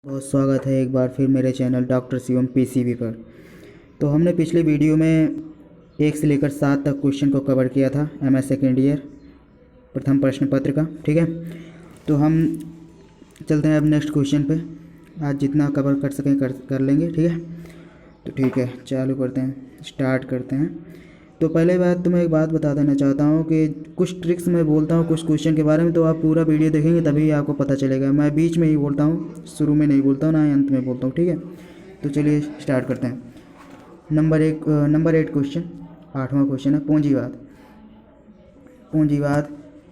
बहुत स्वागत है एक बार फिर मेरे चैनल डॉक्टर शिवम पीसीबी पर। तो हमने पिछली वीडियो में 1 से लेकर 7 तक क्वेश्चन को कवर किया था एमएस सेकेंड ईयर प्रथम प्रश्न पत्र का। ठीक है, तो हम चलते हैं अब नेक्स्ट क्वेश्चन पे। आज जितना कवर कर सकें कर लेंगे। ठीक है, तो ठीक है चालू करते हैं, स्टार्ट करते हैं। तो पहले बात तो मैं एक बात बता देना चाहता हूँ कि कुछ ट्रिक्स मैं बोलता हूँ कुछ क्वेश्चन के बारे में, तो आप पूरा वीडियो देखेंगे तभी आपको पता चलेगा। मैं बीच में ही बोलता हूँ, शुरू में नहीं बोलता हूँ, ना ही अंत में बोलता हूँ। ठीक है, तो चलिए स्टार्ट करते हैं। नंबर 8 क्वेश्चन, 8वां क्वेश्चन है पूंजीवाद। पूंजीवाद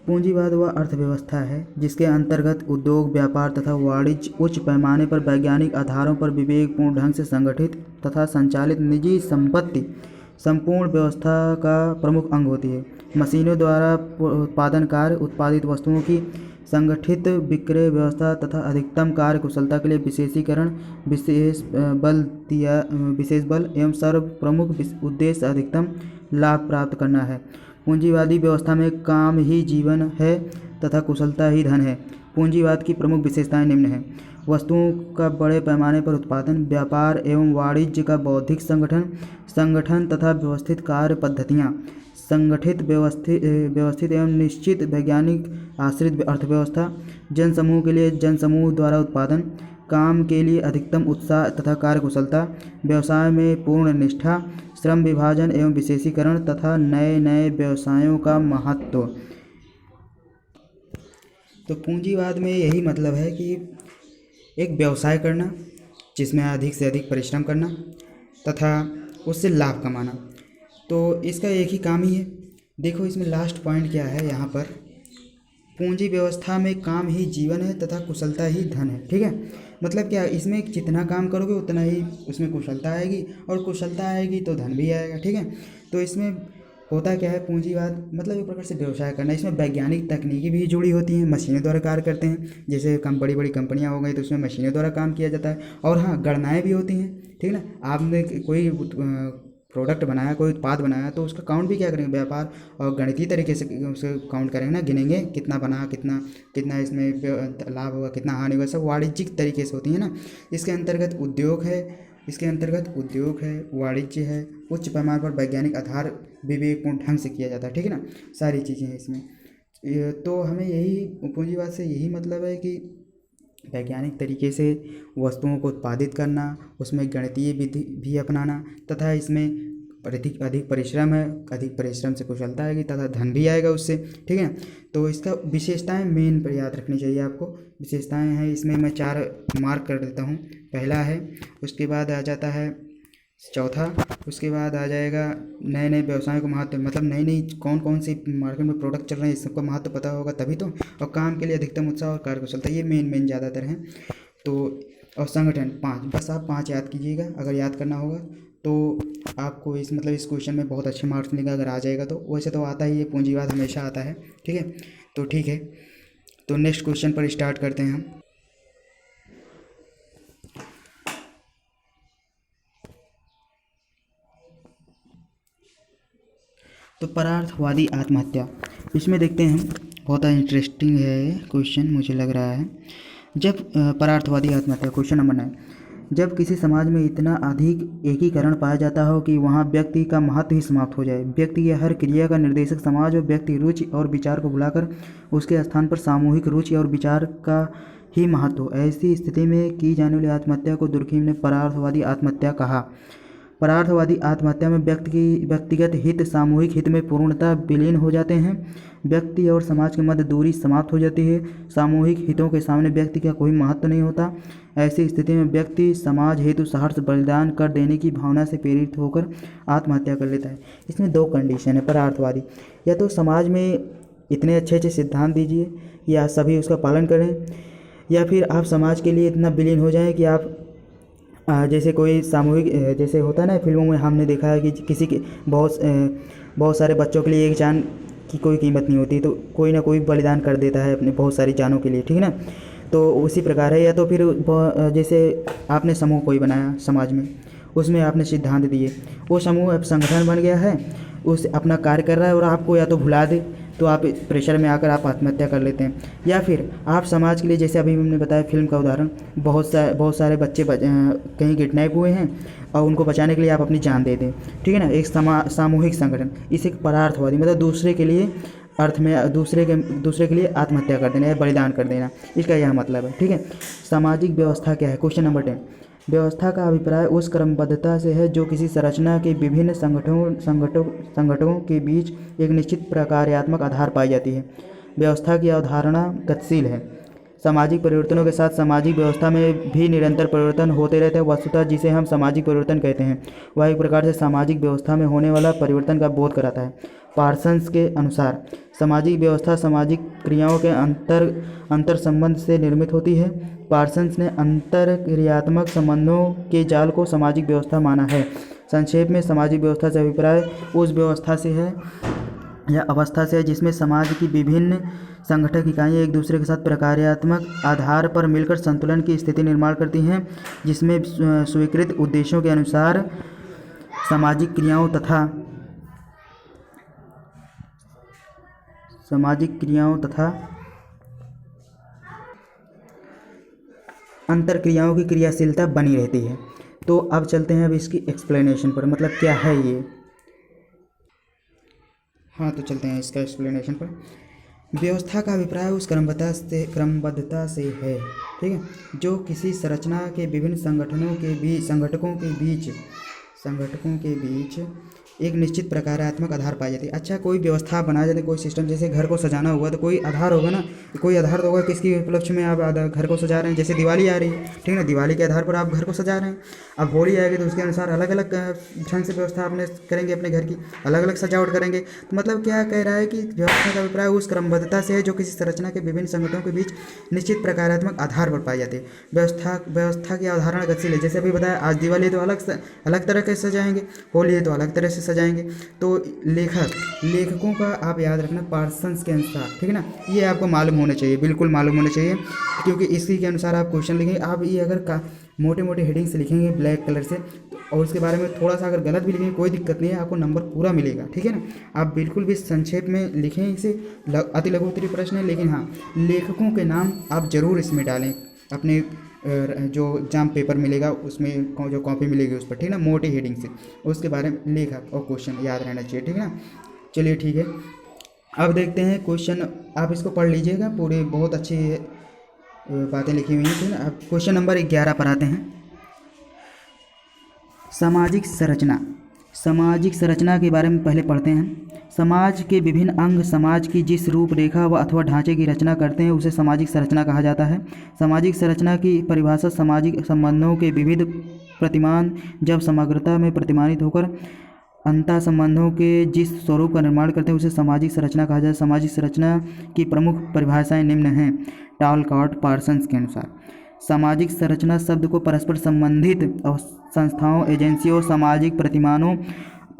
पूंजीवाद वह अर्थव्यवस्था है जिसके अंतर्गत उद्योग, व्यापार तथा वाणिज्य उच्च पैमाने पर वैज्ञानिक आधारों पर विवेकपूर्ण ढंग से संगठित तथा संचालित निजी संपत्ति संपूर्ण व्यवस्था का प्रमुख अंग होती है। मशीनों द्वारा उत्पादन कार्य, उत्पादित वस्तुओं की संगठित विक्रय व्यवस्था तथा अधिकतम कार्य कुशलता के लिए विशेषीकरण, विशेष बल एवं सर्व प्रमुख उद्देश्य अधिकतम लाभ प्राप्त करना है। पूंजीवादी व्यवस्था में काम ही जीवन है तथा कुशलता ही धन है। पूंजीवाद की प्रमुख विशेषताएं निम्न हैं: वस्तुओं का बड़े पैमाने पर उत्पादन, व्यापार एवं वाणिज्य का बौद्धिक संगठन तथा व्यवस्थित कार्य पद्धतियाँ, संगठित व्यवस्थित एवं निश्चित वैज्ञानिक आश्रित अर्थव्यवस्था, जनसमूह के लिए जनसमूह द्वारा उत्पादन, काम के लिए अधिकतम उत्साह तथा कार्यकुशलता, व्यवसाय में पूर्ण निष्ठा, श्रम विभाजन एवं विशेषीकरण तथा नए नए व्यवसायों का महत्व। तो पूंजीवाद में यही मतलब है कि एक व्यवसाय करना जिसमें अधिक से अधिक परिश्रम करना तथा उससे लाभ कमाना। तो इसका एक ही काम ही है। देखो इसमें लास्ट पॉइंट क्या है, यहाँ पर पूंजी व्यवस्था में काम ही जीवन है तथा कुशलता ही धन है। ठीक है, मतलब क्या, इसमें जितना काम करोगे उतना ही उसमें कुशलता आएगी, और कुशलता आएगी तो धन भी आएगा। ठीक है, तो इसमें होता क्या है, पूंजीवाद मतलब एक प्रकार से व्यवसाय करना। इसमें वैज्ञानिक तकनीकी भी जुड़ी होती हैं, मशीनों द्वारा कार्य करते हैं। जैसे बड़ी बड़ी कंपनियां हो गई तो उसमें मशीनों द्वारा काम किया जाता है। और हाँ, गणनाएँ भी होती हैं। ठीक है ना, आपने कोई प्रोडक्ट बनाया, कोई उत्पाद बनाया, तो उसका काउंट भी क्या करेंगे, व्यापार और गणितीय तरीके से उसे काउंट करेंगे ना, गिनेंगे कितना बना, कितना इसमें लाभ होगा, कितना हानि होगा, सब वाणिज्यिक तरीके से होती है ना। इसके अंतर्गत उद्योग है, वाणिज्य है, उच्च पैमाने पर वैज्ञानिक आधार विवेकपूर्ण ढंग से किया जाता है। ठीक है ना, सारी चीज़ें हैं इसमें। तो हमें यही पूंजीवाद से यही मतलब है कि वैज्ञानिक तरीके से वस्तुओं को उत्पादित करना, उसमें गणितीय विधि भी अपनाना तथा इसमें अधिक परिश्रम है, अधिक परिश्रम से कुशलता आएगी तथा धन भी आएगा उससे। ठीक है, तो इसका विशेषताएं मेन पर याद रखनी चाहिए आपको। विशेषताएं हैं इसमें, मैं 4 मार्क कर देता हूँ। पहला है, उसके बाद आ जाता है चौथा, उसके बाद आ जाएगा नए नए व्यवसायों का महत्व, मतलब नई कौन कौन सी मार्केट में प्रोडक्ट चल रहे हैं, सबका महत्व पता होगा तभी तो। और काम के लिए अधिकतम उत्साह और कार्यकुशलता, ये मेन ज़्यादातर हैं। तो और संगठन 5, बस आप 5 याद कीजिएगा। अगर याद करना होगा तो आपको इस क्वेश्चन में बहुत अच्छे मार्क्स मिलेगा अगर आ जाएगा तो। वैसे तो आता ही है, पूंजीवाद हमेशा आता है। ठीक है, तो ठीक है, तो नेक्स्ट क्वेश्चन पर स्टार्ट करते हैं हम। तो परार्थवादी आत्महत्या, इसमें देखते हैं, बहुत इंटरेस्टिंग है क्वेश्चन मुझे लग रहा है। जब परार्थवादी आत्महत्या, क्वेश्चन नंबर 9, जब किसी समाज में इतना अधिक एकीकरण पाया जाता हो कि वहाँ व्यक्ति का महत्व ही समाप्त हो जाए, व्यक्ति की हर क्रिया का निर्देशक समाज और व्यक्ति रुचि और विचार को भुलाकर उसके स्थान पर सामूहिक रुचि और विचार का ही महत्व हो, ऐसी स्थिति में की जाने वाली आत्महत्या को दुर्खिम ने परार्थवादी आत्महत्या कहा। परार्थवादी आत्महत्या में व्यक्तिगत हित सामूहिक हित में पूर्णतः विलीन हो जाते हैं। व्यक्ति और समाज के मध्य दूरी समाप्त हो जाती है। सामूहिक हितों के सामने व्यक्ति का कोई महत्व नहीं होता। ऐसी स्थिति में व्यक्ति समाज हेतु सहर्ष बलिदान कर देने की भावना से प्रेरित होकर आत्महत्या कर लेता है। इसमें 2 कंडीशन है परार्थवादी, या तो समाज में इतने अच्छे अच्छे सिद्धांत दीजिए या सभी उसका पालन करें, या फिर आप समाज के लिए इतना विलीन हो जाएं कि आप जैसे कोई सामूहिक, जैसे होता है ना फिल्मों में हमने देखा है कि किसी के बहुत सारे बच्चों के लिए एक जान की कोई कीमत नहीं होती, तो कोई ना कोई बलिदान कर देता है अपने बहुत सारी जानों के लिए। ठीक है ना, तो उसी प्रकार है। या तो फिर जैसे आपने समूह कोई बनाया समाज में, उसमें आपने सिद्धांत दिए, वो समूह अब संगठन बन गया है, उस अपना कार्य कर रहा है और आपको या तो भुला दे, तो आप प्रेशर में आकर आप आत्महत्या कर लेते हैं। या फिर आप समाज के लिए, जैसे अभी हमने बताया फिल्म का उदाहरण, बहुत सारे बच्चे कहीं किडनैप हुए हैं और उनको बचाने के लिए आप अपनी जान दे दें, ठीक है ना। एक सामूहिक संगठन, इसे परार्थवादी मतलब दूसरे के लिए अर्थ में दूसरे के लिए आत्महत्या कर देना या बलिदान कर देना, इसका यह मतलब है, ठीक है। सामाजिक व्यवस्था क्या है? क्वेश्चन नंबर 10, व्यवस्था का अभिप्राय उस क्रमबद्धता से है जो किसी संरचना के विभिन्न संगठनों के बीच एक निश्चित प्रकार्यात्मक आधार पाई जाती है। व्यवस्था की अवधारणा गतिशील है। सामाजिक परिवर्तनों के साथ सामाजिक व्यवस्था में भी निरंतर परिवर्तन होते रहते हैं। वस्तुतः जिसे हम सामाजिक परिवर्तन कहते हैं वह एक प्रकार से सामाजिक व्यवस्था में होने वाला परिवर्तन का बोध कराता है। पार्सन्स के अनुसार सामाजिक व्यवस्था सामाजिक क्रियाओं के अंतर संबंध से निर्मित होती है। पार्सन्स ने अंतर क्रियात्मक संबंधों के जाल को सामाजिक व्यवस्था माना है। संक्षेप में सामाजिक व्यवस्था से अभिप्राय उस व्यवस्था से है या अवस्था से है जिसमें समाज की विभिन्न संगठक इकाइयाँ एक दूसरे के साथ प्रकार्यात्मक आधार पर मिलकर संतुलन की स्थिति निर्माण करती हैं, जिसमें स्वीकृत उद्देश्यों के अनुसार सामाजिक क्रियाओं तथा अंतर क्रियाओं की क्रियाशीलता बनी रहती है। तो अब चलते हैं अब इसकी एक्सप्लेनेशन पर, मतलब क्या है ये। हाँ, तो चलते हैं इसका एक्सप्लेनेशन पर। व्यवस्था का अभिप्राय उस क्रमबद्धता से है, ठीक है, जो किसी संरचना के विभिन्न संगठकों के बीच एक निश्चित प्रकारात्मक आधार पाई जाती है। अच्छा, कोई व्यवस्था बनाया जाती है, कोई सिस्टम, जैसे घर को सजाना हुआ तो कोई आधार होगा ना, कोई आधार तो होगा किसकी उपलक्ष्य में आप घर को सजा रहे हैं। जैसे दिवाली आ रही है, ठीक है ना, दिवाली के आधार पर आप घर को सजा रहे हैं। अब होली आएगी तो उसके अनुसार अलग अलग ढंग से व्यवस्था अपने करेंगे, अपने घर की अलग अलग सजावट करेंगे। तो मतलब क्या कह रहा है कि व्यवस्था का अभिप्राय उस क्रमबद्धता से है जो किसी संरचना के विभिन्न संगठनों के बीच निश्चित प्रकारात्मक आधार पर पाई जाती है। व्यवस्था की अवधारणा गतिशील है। जैसे अभी बताया, आज दिवाली है तो अलग तरह के सजाएंगे, होली है तो अलग तरह से सजाएंगे। तो लेखकों का आप याद रखना पार्सन्स के अनुसार, ठीक है ना, ये आपको मालूम होना चाहिए, बिल्कुल मालूम होना चाहिए, क्योंकि इसी के अनुसार आप क्वेश्चन लिखेंगे। आप ये अगर मोटे मोटे हेडिंग से लिखेंगे ब्लैक कलर से, और उसके बारे में थोड़ा सा अगर गलत भी लिखेंगे कोई दिक्कत नहीं है, आपको नंबर पूरा मिलेगा, ठीक है ना। आप बिल्कुल भी संक्षेप में लिखें इसे, अति लघु उत्तरीय प्रश्न है, लेकिन हाँ, लेखकों के नाम आप जरूर इसमें डालें, अपने जो एग्जाम पेपर मिलेगा उसमें जो कॉपी मिलेगी उस पर, ठीक है ना, मोटी हेडिंग से उसके बारे में लेखक और क्वेश्चन याद रहना चाहिए, ठीक है ना। चलिए ठीक है, अब देखते हैं क्वेश्चन, आप इसको पढ़ लीजिएगा, पूरी बहुत अच्छी बातें लिखी हुई हैं, ठीक है ना। अब क्वेश्चन नंबर 11 पर आते हैं। सामाजिक संरचना के बारे में पहले पढ़ते हैं। समाज के विभिन्न अंग समाज की जिस रूपरेखा व अथवा ढांचे की रचना करते हैं उसे सामाजिक संरचना कहा जाता है। सामाजिक संरचना की परिभाषा सामाजिक संबंधों के विविध प्रतिमान जब समग्रता में प्रतिमानित होकर अंतः संबंधों के जिस स्वरूप का निर्माण करते हैं उसे सामाजिक संरचना कहा जाता है। सामाजिक संरचना की प्रमुख परिभाषाएं निम्न हैं टॉलकॉट पार्सन्स के अनुसार। सामाजिक संरचना शब्द को परस्पर संबंधित संस्थाओं, एजेंसियों, सामाजिक प्रतिमानों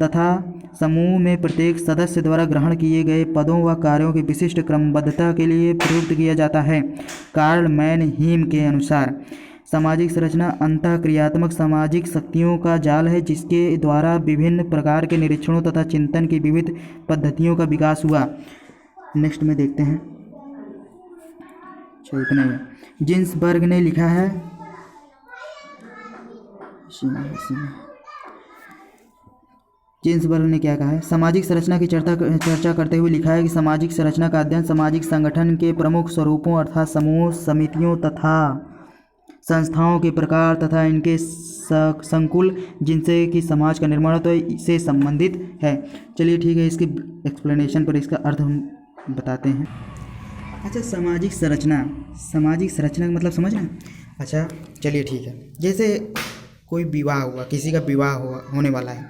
तथा समूह में प्रत्येक सदस्य द्वारा ग्रहण किए गए पदों व कार्यों की विशिष्ट क्रमबद्धता के लिए प्रयुक्त किया जाता है। कार्ल मैनहीम के अनुसार सामाजिक संरचना अंतःक्रियात्मक सामाजिक शक्तियों का जाल है जिसके द्वारा विभिन्न प्रकार के निरीक्षणों तथा चिंतन की विविध पद्धतियों का विकास हुआ। नेक्स्ट में देखते हैं, इतना ही जिन्सबर्ग ने लिखा है, जिन्सबर्ग ने क्या कहा है, सामाजिक संरचना की चर्चा करते हुए लिखा है कि सामाजिक संरचना का अध्ययन सामाजिक संगठन के प्रमुख स्वरूपों अर्थात समूह, समितियों तथा संस्थाओं के प्रकार तथा इनके संकुल जिनसे कि समाज का निर्माण होता है से संबंधित है। चलिए ठीक है, इसकी एक्सप्लेनेशन पर इसका अर्थ हम बताते हैं। अच्छा, सामाजिक संरचना का मतलब समझना। अच्छा चलिए ठीक है, जैसे कोई विवाह हुआ, किसी का विवाह होने वाला है,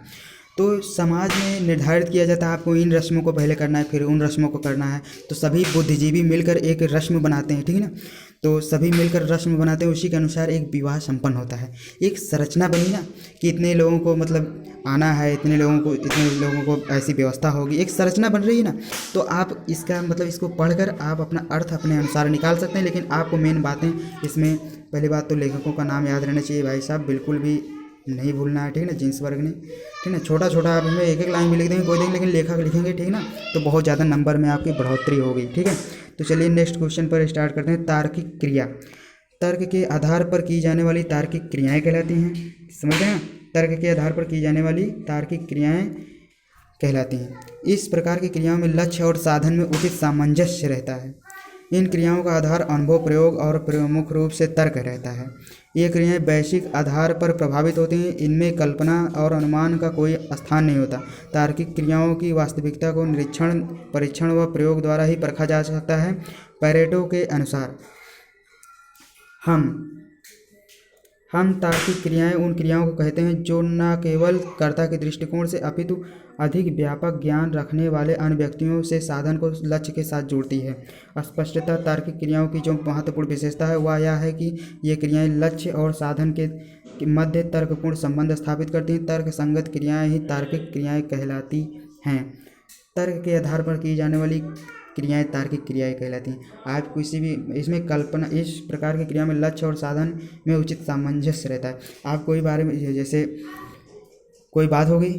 तो समाज में निर्धारित किया जाता है आपको इन रस्मों को पहले करना है, फिर उन रस्मों को करना है। तो सभी बुद्धिजीवी मिलकर एक रस्म बनाते हैं, ठीक है ना। तो सभी मिलकर रस्म बनाते हैं, उसी के अनुसार एक विवाह संपन्न होता है। एक संरचना बनी ना कि इतने लोगों को मतलब आना है, इतने लोगों को ऐसी व्यवस्था होगी, एक संरचना बन रही है ना। तो आप इसका मतलब इसको पढ़कर आप अपना अर्थ अपने अनुसार निकाल सकते हैं, लेकिन आपको मेन बातें इसमें, पहली बात तो लेखकों का नाम याद रहना चाहिए भाई साहब, बिल्कुल भी नहीं भूलना है, ठीक है ना, जीन्स वर्ग ने, ठीक है ना। छोटा छोटा आप इसमें एक एक लाइन भी लिख देंगे कोई देंगे, लेकिन लेखक लिखेंगे, ठीक है ना, तो बहुत ज़्यादा नंबर में आपकी बढ़ोतरी होगी, ठीक है। तो चलिए नेक्स्ट क्वेश्चन पर स्टार्ट करते हैं। तार्किक क्रिया, तर्क के आधार पर की जाने वाली तार्किक क्रियाएं कहलाती हैं। समझ रहे हैं, तर्क के आधार पर की जाने वाली तार्किक क्रियाएं कहलाती हैं। इस प्रकार की क्रियाओं में लक्ष्य और साधन में उचित सामंजस्य रहता है। इन क्रियाओं का आधार अनुभव, प्रयोग और प्रमुख रूप से तर्क रहता है। ये क्रियाएं वैश्विक आधार पर प्रभावित होती हैं। इनमें कल्पना और अनुमान का कोई स्थान नहीं होता। तार्किक क्रियाओं की वास्तविकता को निरीक्षण, परीक्षण व प्रयोग द्वारा ही परखा जा सकता है। पैरेटो के अनुसार हम तार्किक क्रियाएं उन क्रियाओं को कहते हैं जो न केवल कर्ता के दृष्टिकोण से अपितु अधिक व्यापक ज्ञान रखने वाले अन्य व्यक्तियों से साधन को लक्ष्य के साथ जोड़ती है। स्पष्टतः तार्किक क्रियाओं की जो महत्वपूर्ण विशेषता है वह यह है कि ये क्रियाएं लक्ष्य और साधन के मध्य तर्कपूर्ण संबंध स्थापित करती हैं। तर्क संगत क्रियाएं ही तार्किक क्रियाएं कहलाती हैं। तर्क के आधार पर की जाने वाली क्रियाएं तार्किक क्रियाएं कहलाती हैं। आप किसी भी इसमें कल्पना, इस प्रकार की क्रिया में लक्ष्य और साधन में उचित सामंजस्य रहता है। आप कोई बारे में, जैसे कोई बात हो गई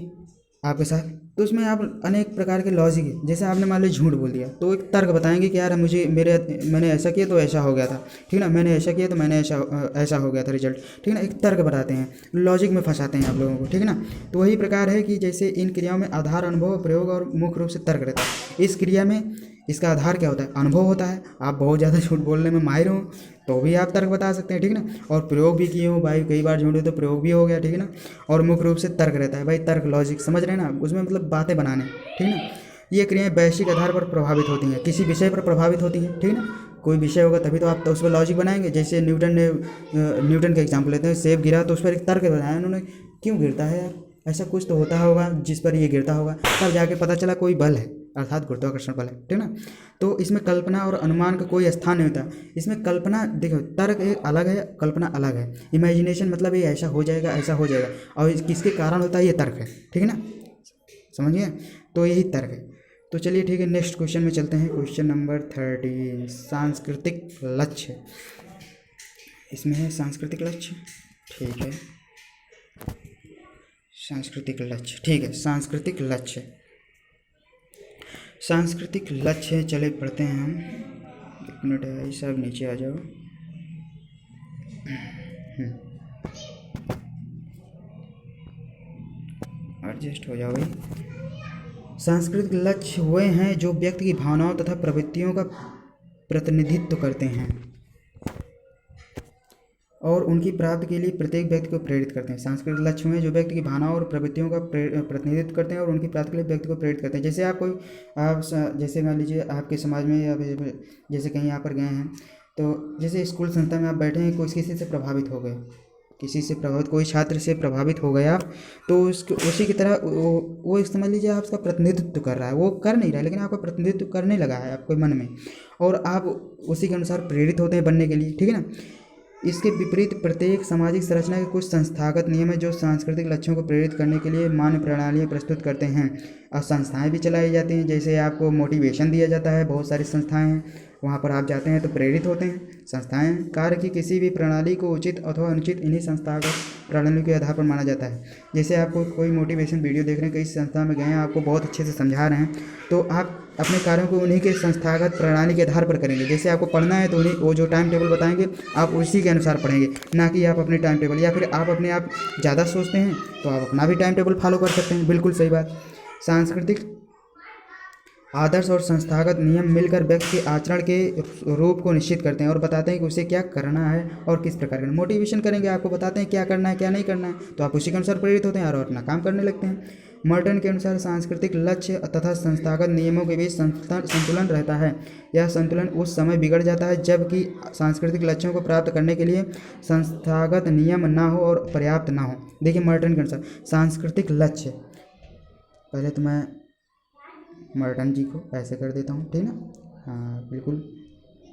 आपके साथ, तो उसमें आप अनेक प्रकार के लॉजिक है। जैसे आपने मान लो झूठ बोल दिया, तो एक तर्क बताएंगे कि यार मैंने ऐसा किया तो ऐसा हो गया था, ठीक है ना, मैंने ऐसा किया तो मैंने ऐसा हो गया था रिजल्ट, ठीक है ना। एक तर्क बताते हैं, लॉजिक में फंसाते हैं आप लोगों को, ठीक है ना। तो वही प्रकार है कि जैसे इन क्रियाओं में आधार अनुभव, प्रयोग और मुख्य रूप से तर्क रहता है। इस क्रिया में इसका आधार क्या होता है? अनुभव होता है। आप बहुत ज़्यादा झूठ बोलने में माहिर हो तो भी आप तर्क बता सकते हैं, ठीक है ना। और प्रयोग भी किए हो भाई, कई बार झूठे तो प्रयोग भी हो गया, ठीक है ना। और मुख्य रूप से तर्क रहता है भाई, तर्क लॉजिक, समझ रहे हैं ना, उसमें मतलब बातें बनाने, ठीक है ना। ये क्रियाएं वैश्विक आधार पर प्रभावित होती हैं, किसी विषय पर प्रभावित होती हैं, ठीक है ना। कोई विषय होगा तभी तो आप तो उस पर लॉजिक बनाएंगे। जैसे न्यूटन का एग्जाम्पल लेते हैं, सेब गिरा तो उस पर एक तर्क बनाया उन्होंने, क्यों गिरता है यार, ऐसा कुछ तो होता होगा जिस पर ये गिरता होगा, तब जाके पता चला कोई बल है, अर्थात गुरुत्वाकर्षण बल है, ठीक है ना। तो इसमें कल्पना और अनुमान का कोई स्थान नहीं होता। इसमें कल्पना, देखो, तर्क एक अलग है, कल्पना अलग है। इमेजिनेशन मतलब ये ऐसा हो जाएगा, ऐसा हो जाएगा, और किसके कारण होता है, ये तर्क है, ठीक है ना, समझिए। तो यही तर्क है। तो चलिए ठीक है, नेक्स्ट क्वेश्चन में चलते हैं। क्वेश्चन नंबर 13, सांस्कृतिक लक्ष्य। इसमें है सांस्कृतिक लक्ष्य, ठीक है, सांस्कृतिक लक्ष्य, ठीक है। सांस्कृतिक लक्ष्य, सांस्कृतिक लक्ष्य, चले पढ़ते हैं हम। एक मिनट है, सब नीचे आ जाओ। एडजस्ट हो जाओ भाई। सांस्कृतिक लक्ष्य वे हैं जो व्यक्ति की भावनाओं तथा प्रवृत्तियों का प्रतिनिधित्व करते हैं और उनकी प्राप्ति के लिए प्रत्येक व्यक्ति को प्रेरित करते हैं। सांस्कृतिक लक्ष्य में जो व्यक्ति की भावनाओं और प्रवृत्तियों का प्रतिनिधित्व करते हैं और उनकी प्राप्ति के लिए व्यक्ति को प्रेरित करते हैं। जैसे जैसे मान लीजिए आपके समाज में या जैसे कहीं यहाँ पर गए हैं, तो जैसे स्कूल संस्था में आप बैठे हैं, कोई किसी से प्रभावित हो गए, किसी से प्रभावित, कोई छात्र से प्रभावित हो गया, तो उसी की तरह वो समझ लीजिए आप उसका प्रतिनिधित्व कर रहा है। वो कर नहीं रहा है, लेकिन आपका प्रतिनिधित्व करने लगा है आपके मन में, और आप उसी के अनुसार प्रेरित होते हैं बनने के लिए, ठीक है ना। इसके विपरीत प्रत्येक सामाजिक संरचना के कुछ संस्थागत नियम है जो सांस्कृतिक लक्ष्यों को प्रेरित करने के लिए मान्य प्रणालियाँ प्रस्तुत करते हैं, और संस्थाएं भी चलाई जाती हैं। जैसे आपको मोटिवेशन दिया जाता है, बहुत सारी संस्थाएं हैं, वहाँ पर आप जाते हैं तो प्रेरित होते हैं। संस्थाएं कार्य की किसी भी प्रणाली को उचित अथवा अनुचित इन्हीं संस्थागत प्रणालियों के आधार पर माना जाता है। जैसे आपको कोई मोटिवेशन वीडियो देख रहे हैं, कई संस्था में गए हैं, आपको बहुत अच्छे से समझा रहे हैं, तो आप अपने कार्यों को उन्हीं के संस्थागत प्रणाली के आधार पर करेंगे। जैसे आपको पढ़ना है तो उन्हीं वो जो टाइम टेबल बताएंगे आप उसी के अनुसार पढ़ेंगे, ना कि आप अपने टाइम टेबल, या फिर आप अपने आप ज़्यादा सोचते हैं तो आप अपना भी टाइम टेबल फॉलो कर सकते हैं, बिल्कुल सही बात। सांस्कृतिक आदर्श और संस्थागत नियम मिलकर व्यक्ति के आचरण के रूप को निश्चित करते हैं और बताते हैं कि उसे क्या करना है और किस प्रकार करना है। मोटिवेशन करेंगे, आपको बताते हैं क्या करना है क्या नहीं करना है, तो आप उसी के अनुसार प्रेरित होते हैं और अपना काम करने लगते हैं। मर्टन के अनुसार सांस्कृतिक लक्ष्य तथा संस्थागत नियमों के बीच संतुलन रहता है। यह संतुलन उस समय बिगड़ जाता है जबकि सांस्कृतिक लक्ष्यों को प्राप्त करने के लिए संस्थागत नियम ना हो और पर्याप्त ना हो। देखिए मर्टन के अनुसार सांस्कृतिक लक्ष्य, पहले तो मैं मर्टन जी को ऐसे कर देता हूँ, ठीक है ना, हाँ बिल्कुल,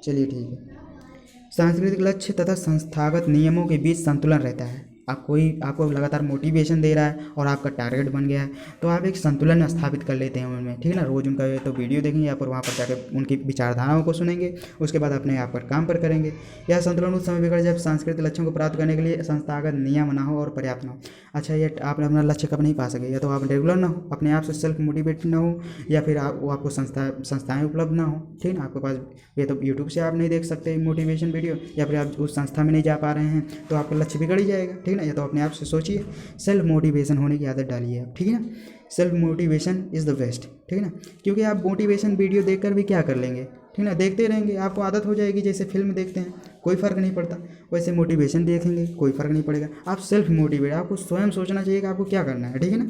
चलिए ठीक है। सांस्कृतिक लक्ष्य तथा संस्थागत नियमों के बीच संतुलन रहता है। आपको लगातार मोटिवेशन दे रहा है और आपका टारगेट बन गया है, तो आप एक संतुलन स्थापित कर लेते हैं उनमें, ठीक है ना। रोज़ उनका तो वीडियो देखेंगे या फिर वहाँ पर जाकर उनकी विचारधाराओं को सुनेंगे, उसके बाद अपने आप पर काम पर करेंगे। यह संतुलन उस समय बिगड़ जब सांस्कृतिक लक्ष्यों को प्राप्त करने के लिए संस्थागत नियम ना हो और पर्याप्त ना हो। अच्छा, ये आप अपना लक्ष्य कब नहीं पा सके, या तो आप रेगुलर ना हो, अपने आप से सेल्फ मोटिवेट ना हो, या फिर आपको संस्थाएं उपलब्ध ना हो, ठीक ना। आपके पास ये तो यूट्यूब से आप नहीं देख सकते मोटिवेशन वीडियो, या फिर आप उस संस्था में नहीं जा पा रहे हैं, तो आपका लक्ष्य बिगड़ ही जाएगा, ठीक ना। या तो अपने आप से सोचिए, सेल्फ मोटिवेशन होने की आदत डालिए आप, ठीक है ना। Self motivation is the best, ठीक है ना। क्योंकि आप मोटिवेशन वीडियो देखकर भी क्या कर लेंगे, ठीक ना, देखते रहेंगे, आपको आदत हो जाएगी। जैसे फिल्म देखते हैं कोई फ़र्क नहीं पड़ता, वैसे मोटिवेशन देखेंगे कोई फ़र्क नहीं पड़ेगा। आप सेल्फ मोटिवेट, आपको स्वयं सोचना चाहिए कि आपको क्या करना है, ठीक है ना,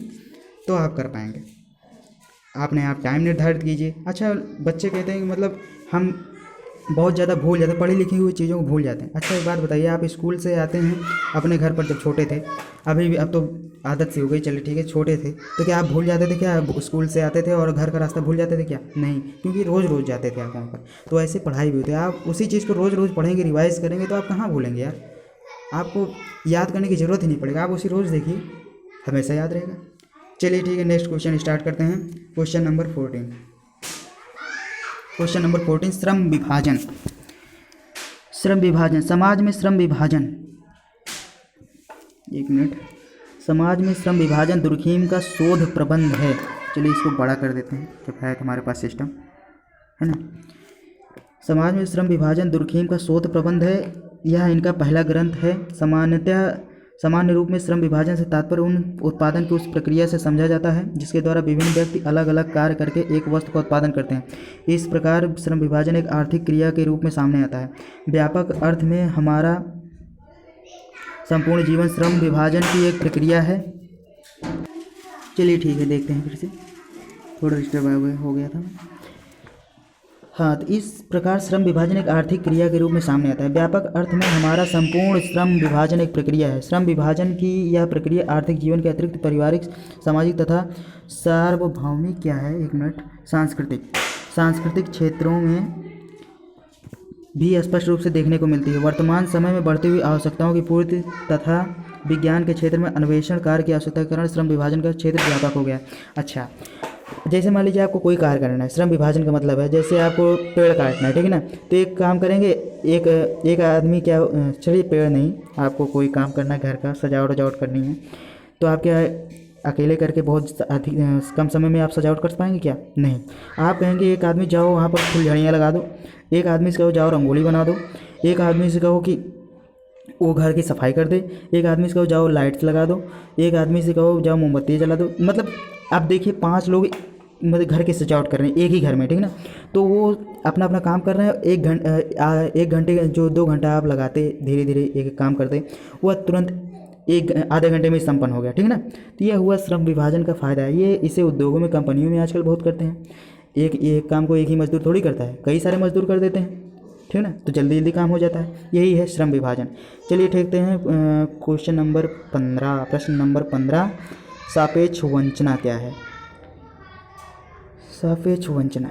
तो आप कर पाएंगे। आपने आप टाइम निर्धारित कीजिए। अच्छा, बच्चे कहते हैं कि मतलब हम बहुत ज़्यादा भूल जाते हैं, पढ़ी लिखी हुई चीज़ों को भूल जाते हैं। अच्छा, एक बात बताइए, आप स्कूल से आते हैं अपने घर पर जब छोटे थे, अभी भी अब तो आदत सी हो गई, चलिए ठीक है, छोटे थे तो क्या आप भूल जाते थे क्या? स्कूल से आते थे और घर का रास्ता भूल जाते थे क्या? नहीं, क्योंकि रोज़ रोज़ जाते थे आप वहाँ पर। तो ऐसे पढ़ाई भी होती है, आप उसी चीज़ को रोज़ रोज़ पढ़ेंगे, रिवाइज़ करेंगे, तो आप कहाँ भूलेंगे यार। आपको याद करने की ज़रूरत ही नहीं पड़ेगा, आप उसी रोज़ देखिए, हमेशा याद रहेगा। चलिए ठीक है, नेक्स्ट क्वेश्चन स्टार्ट करते हैं। Question number 14। क्वेश्चन नंबर 14, श्रम विभाजन। श्रम विभाजन, समाज में श्रम विभाजन, एक मिनट, समाज में श्रम विभाजन दुर्खीम का शोध प्रबंध है। चलिए इसको बड़ा कर देते हैं, जब है हमारे पास सिस्टम, है ना। समाज में श्रम विभाजन दुर्खीम का शोध प्रबंध है, यह इनका पहला ग्रंथ है। सामान्य रूप में श्रम विभाजन से तात्पर्य उन उत्पादन की उस प्रक्रिया से समझा जाता है जिसके द्वारा विभिन्न व्यक्ति अलग अलग कार्य करके एक वस्तु का उत्पादन करते हैं। इस प्रकार श्रम विभाजन एक आर्थिक क्रिया के रूप में सामने आता है। व्यापक अर्थ में हमारा संपूर्ण जीवन श्रम विभाजन की एक प्रक्रिया है। चलिए ठीक है, देखते हैं, फिर से थोड़ा डिस्टर्ब हो गया था। हाँ, तो इस प्रकार श्रम विभाजन एक आर्थिक क्रिया के रूप में सामने आता है। व्यापक अर्थ में हमारा संपूर्ण श्रम विभाजन एक प्रक्रिया है। श्रम विभाजन की यह प्रक्रिया आर्थिक जीवन के अतिरिक्त पारिवारिक, सामाजिक तथा सार्वभौमिक क्या है, एक मिनट, सांस्कृतिक क्षेत्रों में भी स्पष्ट रूप से देखने को मिलती है। वर्तमान समय में बढ़ती हुई आवश्यकताओं की पूर्ति तथा विज्ञान के क्षेत्र में अन्वेषण कार्य की आवश्यकता के कारण श्रम विभाजन का क्षेत्र व्यापक हो गया। अच्छा, जैसे मान लीजिए आपको कोई कार्य करना है, श्रम विभाजन का मतलब है जैसे आपको पेड़ काटना है, ठीक है ना, तो एक काम करेंगे, एक आदमी क्या, चलिए पेड़ नहीं, आपको कोई काम करना है, घर का सजावट करनी है, तो आप क्या अकेले करके बहुत अधिक कम समय में आप सजावट कर पाएंगे क्या? नहीं। आप कहेंगे एक आदमी जाओ वहाँ पर फुलझड़ियाँ लगा दो, एक आदमी से कहो जाओ रंगोली बना दो, एक आदमी से कहो कि वो घर की सफाई कर दे, एक आदमी से कहो जाओ लाइट्स लगा दो, एक आदमी से कहो जाओ मोमबत्ती जला दो। मतलब आप देखिए 5 लोग मतलब घर की सजावट कर रहे हैं एक ही घर में, ठीक है ना, तो वो अपना अपना काम कर रहे हैं। 1 घंटे जो 2 घंटा आप लगाते धीरे धीरे एक काम करते, वह तुरंत आधे घंटे में संपन्न हो गया, ठीक है ना। तो यह हुआ श्रम विभाजन का फ़ायदा है। ये इसे उद्योगों में, कंपनियों में आजकल बहुत करते हैं। एक काम को एक ही मजदूर थोड़ी करता है, कई सारे मजदूर कर देते हैं, ठीक है ना, तो जल्दी जल्दी काम हो जाता है। यही है श्रम विभाजन। चलिए देखते हैं क्वेश्चन नंबर 15, प्रश्न नंबर 15, सापेक्ष वंचना क्या है? सापेक्ष वंचना,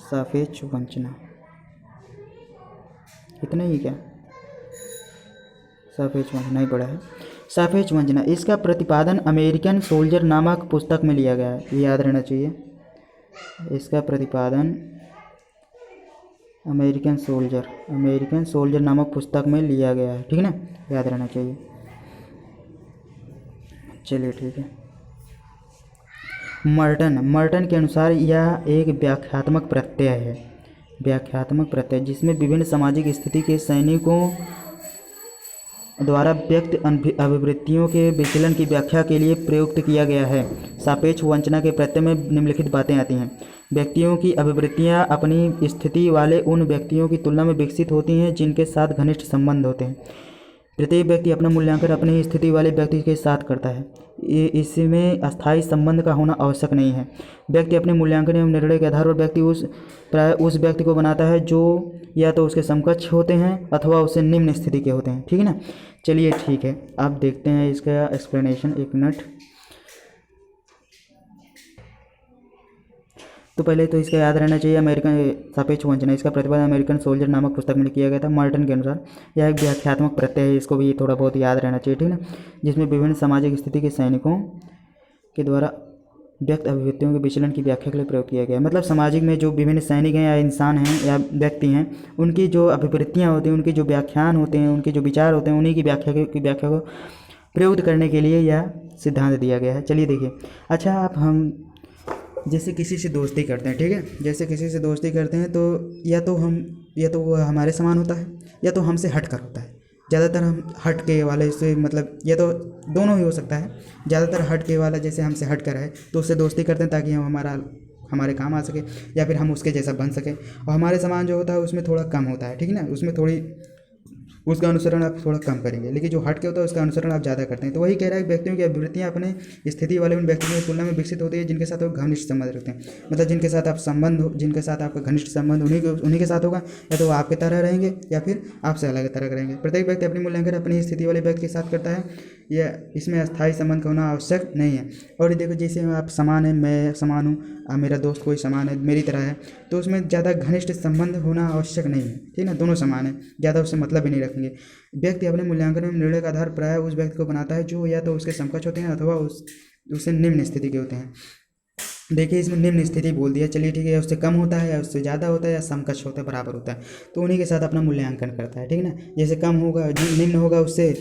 सापेक्ष वंचना, इतना ही क्या? सापेक्ष वंचना नहीं पड़ा है। सापेक्ष वंचना, इसका प्रतिपादन अमेरिकन सोल्जर नामक पुस्तक में लिया गया है, ये याद रहना चाहिए। इसका प्रतिपादन अमेरिकन सोल्जर नामक पुस्तक में लिया गया है, ठीक है ना, याद रहना चाहिए। चलिए ठीक है। मर्टन के अनुसार यह एक व्याख्यात्मक प्रत्यय है, जिसमें विभिन्न सामाजिक स्थिति के सैनिकों द्वारा व्यक्त अभिवृत्तियों के विचलन की व्याख्या के लिए प्रयुक्त किया गया है। सापेक्ष वंचना के प्रत्यय में निम्नलिखित बातें आती हैं। व्यक्तियों की अभिवृत्तियां अपनी स्थिति वाले उन व्यक्तियों की तुलना में विकसित होती हैं जिनके साथ घनिष्ठ संबंध होते हैं। प्रत्येक व्यक्ति अपना मूल्यांकन अपनी स्थिति वाले व्यक्ति के साथ करता है। इसमें अस्थायी संबंध का होना आवश्यक नहीं है। व्यक्ति अपने मूल्यांकन एवं निर्णय के आधार पर व्यक्ति उस व्यक्ति को बनाता है जो या तो उसके समकक्ष होते हैं अथवा उससे निम्न स्थिति के होते हैं, ठीक है ना। चलिए ठीक है, अब देखते हैं इसका एक्सप्लेनेशन, एक मिनट। तो पहले तो इसका याद रहना चाहिए अमेरिकन सापेक्ष वंचना, इसका प्रतिपादन अमेरिकन सोल्जर नामक पुस्तक में किया गया था मर्टन के अनुसार। यह एक व्याख्यात्मक प्रत्यय है, इसको भी थोड़ा बहुत याद रहना चाहिए, ठीक है ना, जिसमें विभिन्न सामाजिक स्थिति के सैनिकों के द्वारा व्यक्त अभिव्यक्तियों के विचलन की व्याख्या के लिए प्रयोग किया गया है। मतलब सामाजिक में जो विभिन्न सैनिक हैं या इंसान हैं या व्यक्ति हैं, उनकी जो अभिवृत्तियाँ होती हैं, उनके जो व्याख्यान होते हैं, उनके जो विचार होते हैं, उन्हीं की व्याख्या को प्रयुक्त करने के लिए यह सिद्धांत दिया गया है। चलिए देखिए, अच्छा आप हम जैसे किसी से दोस्ती करते हैं, ठीक है, जैसे किसी से दोस्ती करते हैं तो या तो वो हमारे समान होता है या तो हमसे हट कर होता है। ज़्यादातर हम हट के वाले से, मतलब ये तो दोनों ही हो सकता है। ज़्यादातर हट के वाला जैसे हमसे हट कर है तो उससे दोस्ती करते हैं ताकि हम हमारे काम आ सके या फिर हम उसके जैसा बन सके। और हमारे समान जो होता है उसमें थोड़ा कम होता है, ठीक है ना, उसमें थोड़ी उसका अनुसरण आप थोड़ा कम करेंगे, लेकिन जो हट के होता है उसका अनुसरण आप ज़्यादा करते हैं। तो वही कह रहा है कि व्यक्तियों की अभिवृत्तियाँ अपने स्थिति वाले उन व्यक्तियों की तुलना में विकसित होती है जिनके साथ वो घनिष्ठ संबंध रखते हैं। मतलब जिनके साथ आप संबंध हो, जिनके साथ आपका घनिष्ठ संबंध उन्हीं के साथ होगा, या तो वो आपके तरह रहेंगे या फिर आपसे अलग तरह रहेंगे। प्रत्येक व्यक्ति अपनी मूल्यांकन अपनी स्थिति वाले व्यक्ति के साथ करता है, यह इसमें अस्थायी संबंध का होना आवश्यक नहीं है। और ये देखो, जैसे आप समान है, मैं समान हूँ, मेरा दोस्त कोई समान है, मेरी तरह है, तो उसमें ज़्यादा घनिष्ठ संबंध होना आवश्यक नहीं है, ठीक है ना, दोनों समान है, ज़्यादा उससे मतलब ही नहीं रखेंगे। व्यक्ति अपने मूल्यांकन में निर्णय का आधार प्रायः उस व्यक्ति को बनाता है जो या तो उसके समकक्ष होते हैं अथवा उससे निम्न स्थिति के होते हैं। देखिए, इसमें निम्न स्थिति बोल दिया, चलिए ठीक है, या उससे कम होता है या उससे ज़्यादा होता है या समकक्ष होता है, बराबर होता है, तो उन्हीं के साथ अपना मूल्यांकन करता है, ठीक है ना। जैसे कम होगा, निम्न होगा उससे,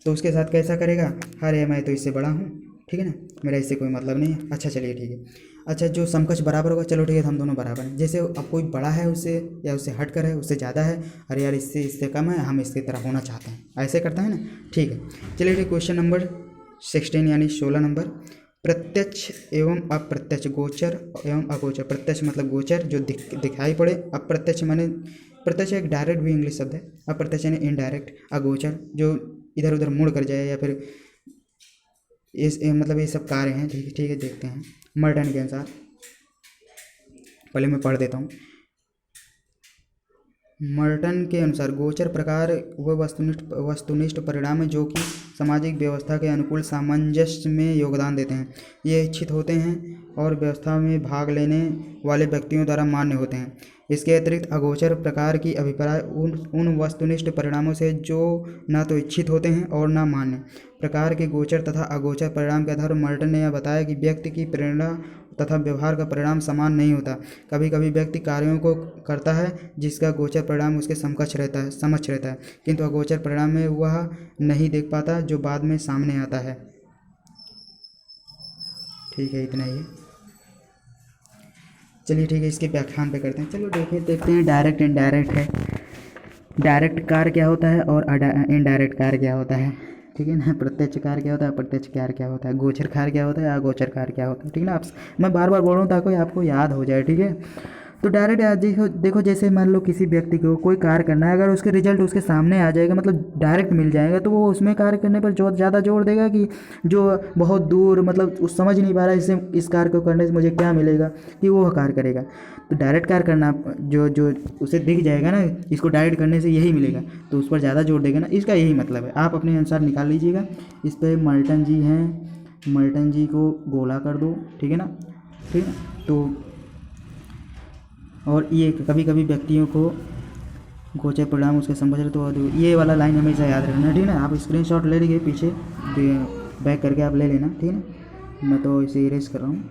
तो उसके साथ कैसा करेगा, अरे मैं तो इससे बड़ा हूँ, ठीक है ना, मेरा इससे कोई मतलब नहीं है, अच्छा चलिए ठीक है। अच्छा, जो समकक्ष बराबर होगा, चलो ठीक है, हम दोनों बराबर हैं। जैसे अब कोई बड़ा है उससे या उससे हट कर है, उससे ज़्यादा है, अरे यार इससे कम है, हम इसकी तरह होना चाहते हैं, ऐसे करता है ना, ठीक है। चलिए ठीक, क्वेश्चन नंबर 16 यानी 16 नंबर, प्रत्यक्ष एवं अप्रत्यक्ष, गोचर एवं अगोचर। प्रत्यक्ष मतलब गोचर जो दिखाई पड़े, अप्रत्यक्ष माने प्रत्यक्ष एक डायरेक्ट भी इंग्लिश शब्द है, अप्रत्यक्ष यानी इनडायरेक्ट, अगोचर जो इधर उधर मुड़ कर जाए या फिर मतलब ये सब कार्य हैं, ठीक है, देखते हैं मर्टन के अनुसार। पहले मैं पढ़ देता हूँ। मर्टन के अनुसार गोचर प्रकार वह वस्तुनिष्ठ परिणाम है जो कि सामाजिक व्यवस्था के अनुकूल सामंजस्य में योगदान देते हैं। ये इच्छित होते हैं और व्यवस्था में भाग लेने वाले व्यक्तियों द्वारा मान्य होते हैं। इसके अतिरिक्त अगोचर प्रकार की अभिप्राय उन वस्तुनिष्ठ परिणामों से जो न तो इच्छित होते हैं और न मान्य। प्रकार के गोचर तथा अगोचर परिणाम के आधार पर मर्टन ने यह बताया कि व्यक्ति की प्रेरणा तथा व्यवहार का परिणाम समान नहीं होता। कभी कभी व्यक्ति कार्यों को करता है जिसका गोचर परिणाम उसके समक्ष रहता है, किंतु अगोचर परिणाम में वह नहीं देख पाता जो बाद में सामने आता है। ठीक है, इतना ही है। चलिए ठीक है, इसके व्याख्यान पे करते हैं। चलो देखते हैं डायरेक्ट इनडायरेक्ट है। डायरेक्ट कार्य क्या होता है और इनडायरेक्ट कार्य क्या होता है, ठीक है ना। प्रत्यक्ष कार्य क्या होता है, अप्रत्यक्ष कार्य क्या होता है, गोचर कार्य क्या होता है, अगोचर कार्य क्या होता है, ठीक है ना। आप मैं बार बार बोल रहा हूँ ताकि आपको याद हो जाए, ठीक है। तो डायरेक्ट देखो जैसे मान लो किसी व्यक्ति को कोई कार्य करना है, अगर उसके रिजल्ट उसके सामने आ जाएगा, मतलब डायरेक्ट मिल जाएगा, तो वो उसमें कार्य करने पर ज़्यादा जोर देगा कि जो बहुत दूर, मतलब उस समझ नहीं पा रहा है इससे इस कार्य को करने से मुझे क्या मिलेगा, कि वो कार्य करेगा। तो डायरेक्ट कार्य करना जो उसे दिख जाएगा ना, इसको डायरेक्ट करने से यही मिलेगा, तो उस पर ज़्यादा जोर देगा ना, इसका यही मतलब है। आप अपने अनुसार निकाल लीजिएगा। इस पर मर्टन जी हैं, मर्टन जी को गोला कर दो, ठीक है ना, ठीक है। तो और ये कभी कभी व्यक्तियों को गोचर परिणाम उसके समझ, तो ये वाला लाइन हमेशा याद रखना, ठीक है ना। आप स्क्रीनशॉट ले लीजिए, पीछे बैक करके आप ले लेना, ठीक है ना। मैं तो इसे इरेज कर रहा हूँ।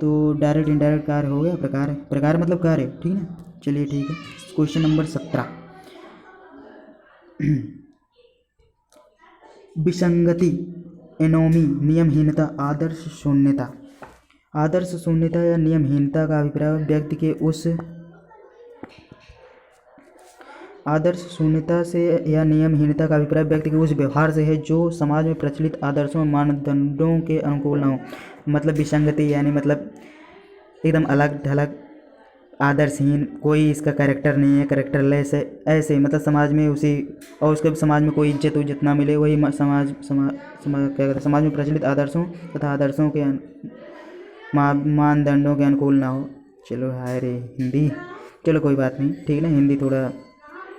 तो डायरेक्ट इनडायरेक्ट कार्य हो गया, प्रकार मतलब कार्य, ठीक है ना। चलिए ठीक है, क्वेश्चन नंबर 17, विसंगति, एनोमी, नियमहीनता, आदर्श शून्यता। आदर्श शून्यता या नियमहीनता का अभिप्राय व्यक्ति के उस आदर्श शून्यता से या नियमहीनता का अभिप्राय व्यक्ति के उस व्यवहार से है जो समाज में प्रचलित आदर्शों मानदंडों के अनुकूल न हो। मतलब विसंगति यानी मतलब एकदम अलग ढलग, आदर्शहीन, कोई इसका कैरेक्टर नहीं है, कैरेक्टरलेस है, ऐसे मतलब समाज में उसी और उसके समाज में कोई इज्जत ना मिले, वही समाज क्या कहते हैं, समाज में प्रचलित आदर्शों तथा आदर्शों के मानदंडों के अनुकूल ना हो। चलो हाय रे हिंदी, चलो कोई बात नहीं, ठीक है ना, हिंदी थोड़ा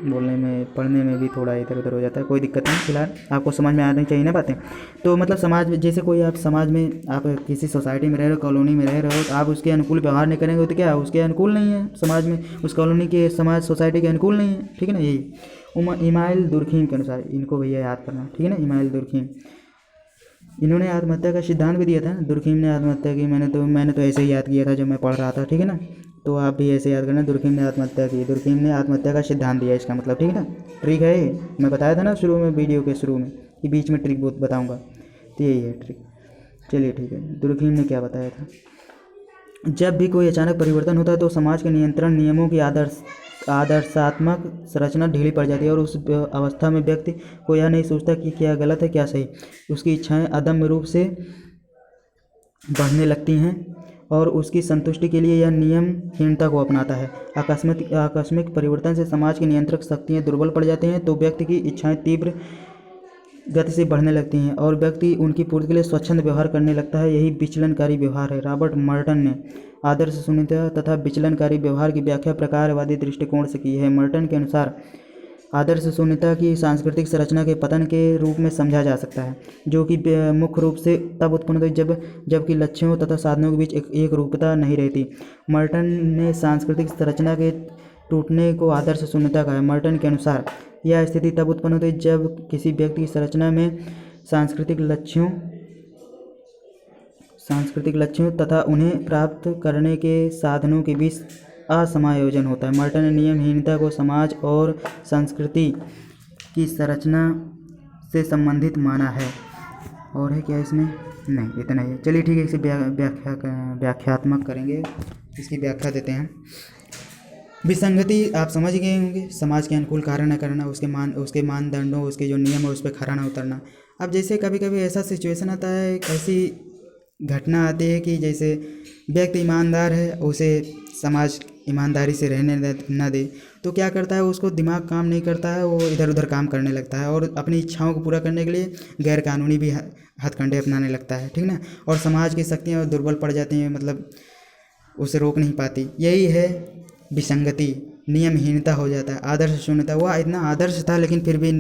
बोलने में पढ़ने में भी थोड़ा इधर उधर हो जाता है, कोई दिक्कत नहीं, फिलहाल आपको समझ में आनी चाहिए ना बातें। तो मतलब समाज में, जैसे कोई आप समाज में, आप किसी सोसाइटी में रह रहे हो, कॉलोनी में रह रहे हो, तो आप उसके अनुकूल व्यवहार नहीं करेंगे तो क्या उसके अनुकूल नहीं है, समाज में उस कॉलोनी के समाज सोसाइटी के अनुकूल नहीं है, ठीक है ना। यही इमाइल दुर्खीम के अनुसार, इनको भैया याद करना, ठीक है ना। इमाइल दुर्खीम, इन्होंने आत्महत्या का सिद्धांत भी दिया था। दुर्खीम ने आत्महत्या की, मैंने तो ऐसे ही याद किया था जब मैं पढ़ रहा था, ठीक है ना। तो आप भी ऐसे याद करना, दुर्खीम ने आत्महत्या की, दुर्खीम ने आत्महत्या का सिद्धांत दिया, इसका मतलब, ठीक है ना। ट्रिक है ये, मैं बताया था ना शुरू में, वीडियो के शुरू में, कि बीच में ट्रिक बताऊँगा, तो यही है ट्रिक। चलिए ठीक है, दुर्खीम ने क्या बताया था। जब भी कोई अचानक परिवर्तन होता है तो समाज के नियंत्रण नियमों की आदर्शात्मक संरचना ढीली पड़ जाती है, और उस अवस्था में व्यक्ति को यह नहीं सोचता कि क्या गलत है क्या सही। उसकी इच्छाएं अदम्य रूप से बढ़ने लगती हैं और उसकी संतुष्टि के लिए यह नियमहीनता को अपनाता है। आकस्मिक परिवर्तन से समाज की नियंत्रक शक्तियाँ दुर्बल पड़ जाती हैं, तो व्यक्ति की इच्छाएं तीव्र गति से बढ़ने लगती हैं और व्यक्ति उनकी पूर्ति के लिए स्वच्छंद व्यवहार करने लगता है। यही विचलनकारी व्यवहार है। रॉबर्ट मर्टन ने आदर्श शून्यता तथा विचलनकारी व्यवहार की व्याख्या प्रकारवादी दृष्टिकोण से की है। मर्टन के अनुसार आदर्श शून्यता की सांस्कृतिक संरचना के पतन के रूप में समझा जा सकता है, जो कि मुख्य रूप से तब उत्पन्न होती जबकि लक्ष्यों तथा साधनों के बीच एक रूपता नहीं रहती। मर्टन ने सांस्कृतिक संरचना के टूटने को आदर्श शून्यता कहा है। मर्टन के अनुसार यह स्थिति तब उत्पन्न होती है जब किसी व्यक्ति की संरचना में सांस्कृतिक लक्ष्यों तथा उन्हें प्राप्त करने के साधनों के बीच असमायोजन होता है। मर्टन ने नियमहीनता को समाज और संस्कृति की संरचना से संबंधित माना है। और है क्या इसमें? नहीं, इतना ही है। चलिए ठीक है, इसे व्याख्यात्मक करेंगे, इसकी व्याख्या देते हैं। विसंगति आप समझ गए होंगे, समाज के अनुकूल कार्य न करना, उसके मानदंडों, उसके जो नियम है उस पर खरा न उतरना। अब जैसे कभी कभी ऐसा सिचुएशन आता है, एक ऐसी घटना आती है कि जैसे व्यक्ति ईमानदार है, उसे समाज ईमानदारी से रहने न दे, तो क्या करता है, उसको दिमाग काम नहीं करता है, वो इधर उधर काम करने लगता है और अपनी इच्छाओं को पूरा करने के लिए गैर कानूनी भी हथकंडे अपनाने लगता है, ठीक ना। और समाज की शक्तियाँ दुर्बल पड़ जाती हैं, मतलब उसे रोक नहीं पाती। यही है विसंगति, नियमहीनता हो जाता है। आदर्श शून्यता, वह इतना आदर्श था लेकिन फिर भी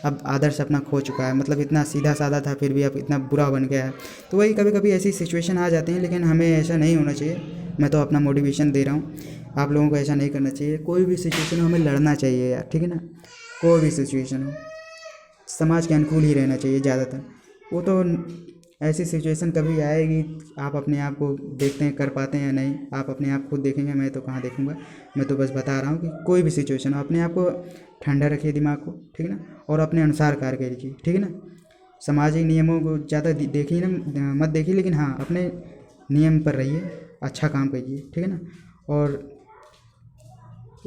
अब आदर्श अपना खो चुका है, मतलब इतना सीधा साधा था फिर भी अब इतना बुरा बन गया है। तो वही कभी कभी ऐसी सिचुएशन आ जाती हैं, लेकिन हमें ऐसा नहीं होना चाहिए। मैं तो अपना मोटिवेशन दे रहा हूँ, आप लोगों को ऐसा नहीं करना चाहिए। कोई भी सिचुएशन हो हमें लड़ना चाहिए यार, ठीक है ना। कोई भी सिचुएशन हो समाज के अनुकूल ही रहना चाहिए ज़्यादातर। वो तो ऐसी सिचुएशन कभी आएगी, आप अपने आप को देखते हैं कर पाते हैं या नहीं, आप अपने आप खुद देखेंगे, मैं तो कहाँ देखूंगा। मैं तो बस बता रहा हूँ कि कोई भी सिचुएशन हो अपने आप को ठंडा रखिए, दिमाग को, ठीक है ना, और अपने अनुसार कार्य कीजिए, ठीक है ना। सामाजिक नियमों को ज़्यादा देखिए ना, मत देखिए, लेकिन हाँ अपने नियम पर रहिए, अच्छा काम कीजिए, ठीक है ना। और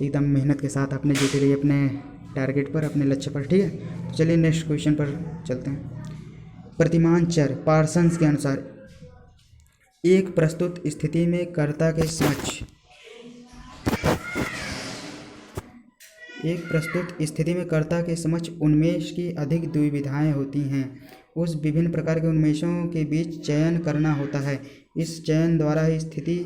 एकदम मेहनत के साथ अपने जुटे रहिए अपने टारगेट पर, अपने लक्ष्य पर, ठीक है। तो चलिए नेक्स्ट क्वेश्चन पर चलते हैं। प्रतिमान चर पार्सन्स के अनुसार एक प्रस्तुत स्थिति में कर्ता के समक्ष उन्मेष की अधिक दुविधाएं होती हैं। उस विभिन्न प्रकार के उन्मेषों के बीच चयन करना होता है। इस चयन द्वारा ही स्थिति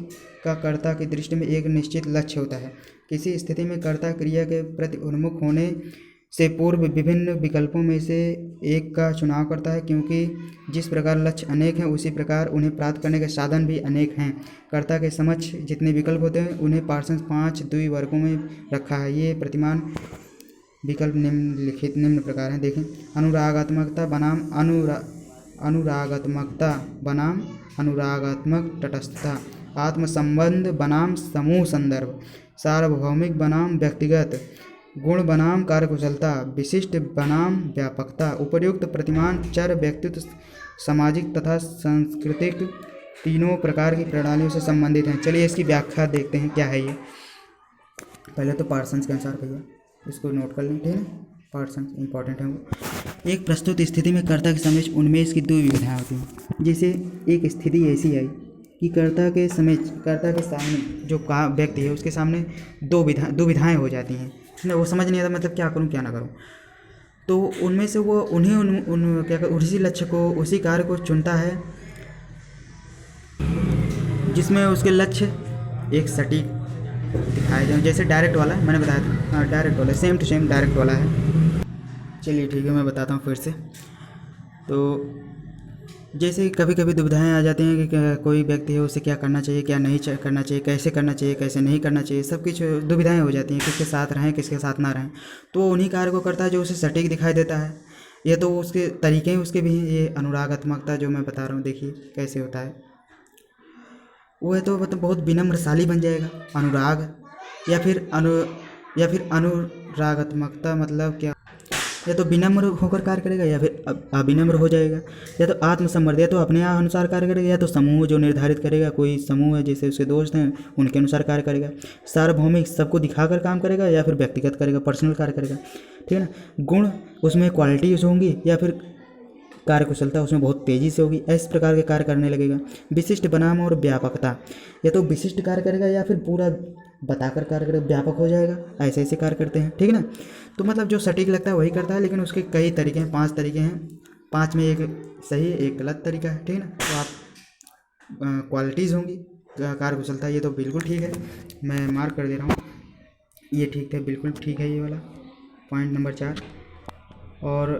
का कर्ता की दृष्टि में एक निश्चित लक्ष्य होता है। किसी स्थिति में कर्ता क्रिया के प्रति उन्मुख होने से पूर्व विभिन्न विकल्पों में से एक का चुनाव करता है, क्योंकि जिस प्रकार लक्ष्य अनेक हैं उसी प्रकार उन्हें प्राप्त करने के साधन भी अनेक हैं। कर्ता के समक्ष जितने विकल्प होते हैं उन्हें पार्सन्स 5 द्विवर्गों में रखा है। ये प्रतिमान विकल्प निम्न प्रकार हैं, देखें। अनुरागात्मकता बनाम अनुरागात्मक तटस्थता, आत्मसंबंध बनाम समूह संदर्भ, सार्वभौमिक बनाम व्यक्तिगत, गुण बनाम कार्यकुशलता, विशिष्ट बनाम व्यापकता। उपर्युक्त प्रतिमान चर व्यक्तित्व, सामाजिक तथा सांस्कृतिक तीनों प्रकार की प्रणालियों से संबंधित हैं। चलिए इसकी व्याख्या देखते हैं क्या है ये। पहले तो पार्सन्स के अनुसार भैया इसको नोट कर लें, ठीक है। पार्सन्स इंपॉर्टेंट है वो। एक प्रस्तुत स्थिति में कर्ता के समक्ष उन्मेष की दो विधाएँ होती हैं। जैसे एक स्थिति ऐसी आई कि कर्ता के सामने जो व्यक्ति है उसके सामने दो विधाएँ हो जाती हैं, वो समझ नहीं आता मतलब क्या करूं क्या ना करूं। तो उनमें से वो उसी लक्ष्य को, उसी कार्य को चुनता है जिसमें उसके लक्ष्य एक सटीक दिखाया जाए, जैसे डायरेक्ट वाला है, मैंने बताया था। हाँ डायरेक्ट वाला, सेम टू सेम डायरेक्ट वाला है। चलिए ठीक है, मैं बताता हूँ फिर से। तो जैसे कभी कभी दुविधाएं आ जाती हैं कि कोई व्यक्ति है, उसे क्या करना चाहिए, क्या नहीं करना चाहिए, कैसे करना चाहिए, कैसे नहीं करना चाहिए, सब कुछ दुविधाएं हो जाती हैं, किसके साथ रहें, किसके साथ ना रहें। तो वो उन्हीं कार्य को करता है जो उसे सटीक दिखाई देता है। ये तो उसके तरीके हैं उसके भी हैं। ये अनुरागात्मकता जो मैं बता रहा हूँ, देखिए कैसे होता है। वो है तो मतलब बहुत विनम्रशाली बन जाएगा अनुराग, या फिर अनुरागात्मकता मतलब क्या, या तो विनम्र होकर कार्य करेगा या फिर अविनम्र हो जाएगा, या तो आत्मसम्मर्द, या तो अपने अनुसार कार्य करेगा, या तो समूह जो निर्धारित करेगा, कोई समूह है जैसे उसके दोस्त हैं उनके अनुसार कार्य करेगा। सार्वभौमिक, सबको दिखाकर काम करेगा, या फिर व्यक्तिगत करेगा, पर्सनल कार्य करेगा। ठीक है ना। गुण, उसमें क्वालिटीज होंगी, या फिर कार्यकुशलता उसमें बहुत तेज़ी से होगी, इस प्रकार के कार्य करने लगेगा। विशिष्ट बनाम और व्यापकता, या तो विशिष्ट कार्य करेगा या फिर पूरा बताकर कार्य करेगा, व्यापक हो जाएगा। ऐसे ऐसे कार्य करते हैं, ठीक है ना। तो मतलब जो सटीक लगता है वही करता है, लेकिन उसके कई तरीके हैं, 5 तरीके हैं, 5 में एक सही है, एक गलत तरीका है, ठीक है ना। तो आप क्वालिटीज़ होंगी, कार्यकुशलता, ये तो बिल्कुल ठीक है, मैं मार्क कर दे रहा हूँ, ये ठीक है, बिल्कुल ठीक है ये वाला पॉइंट नंबर 4। और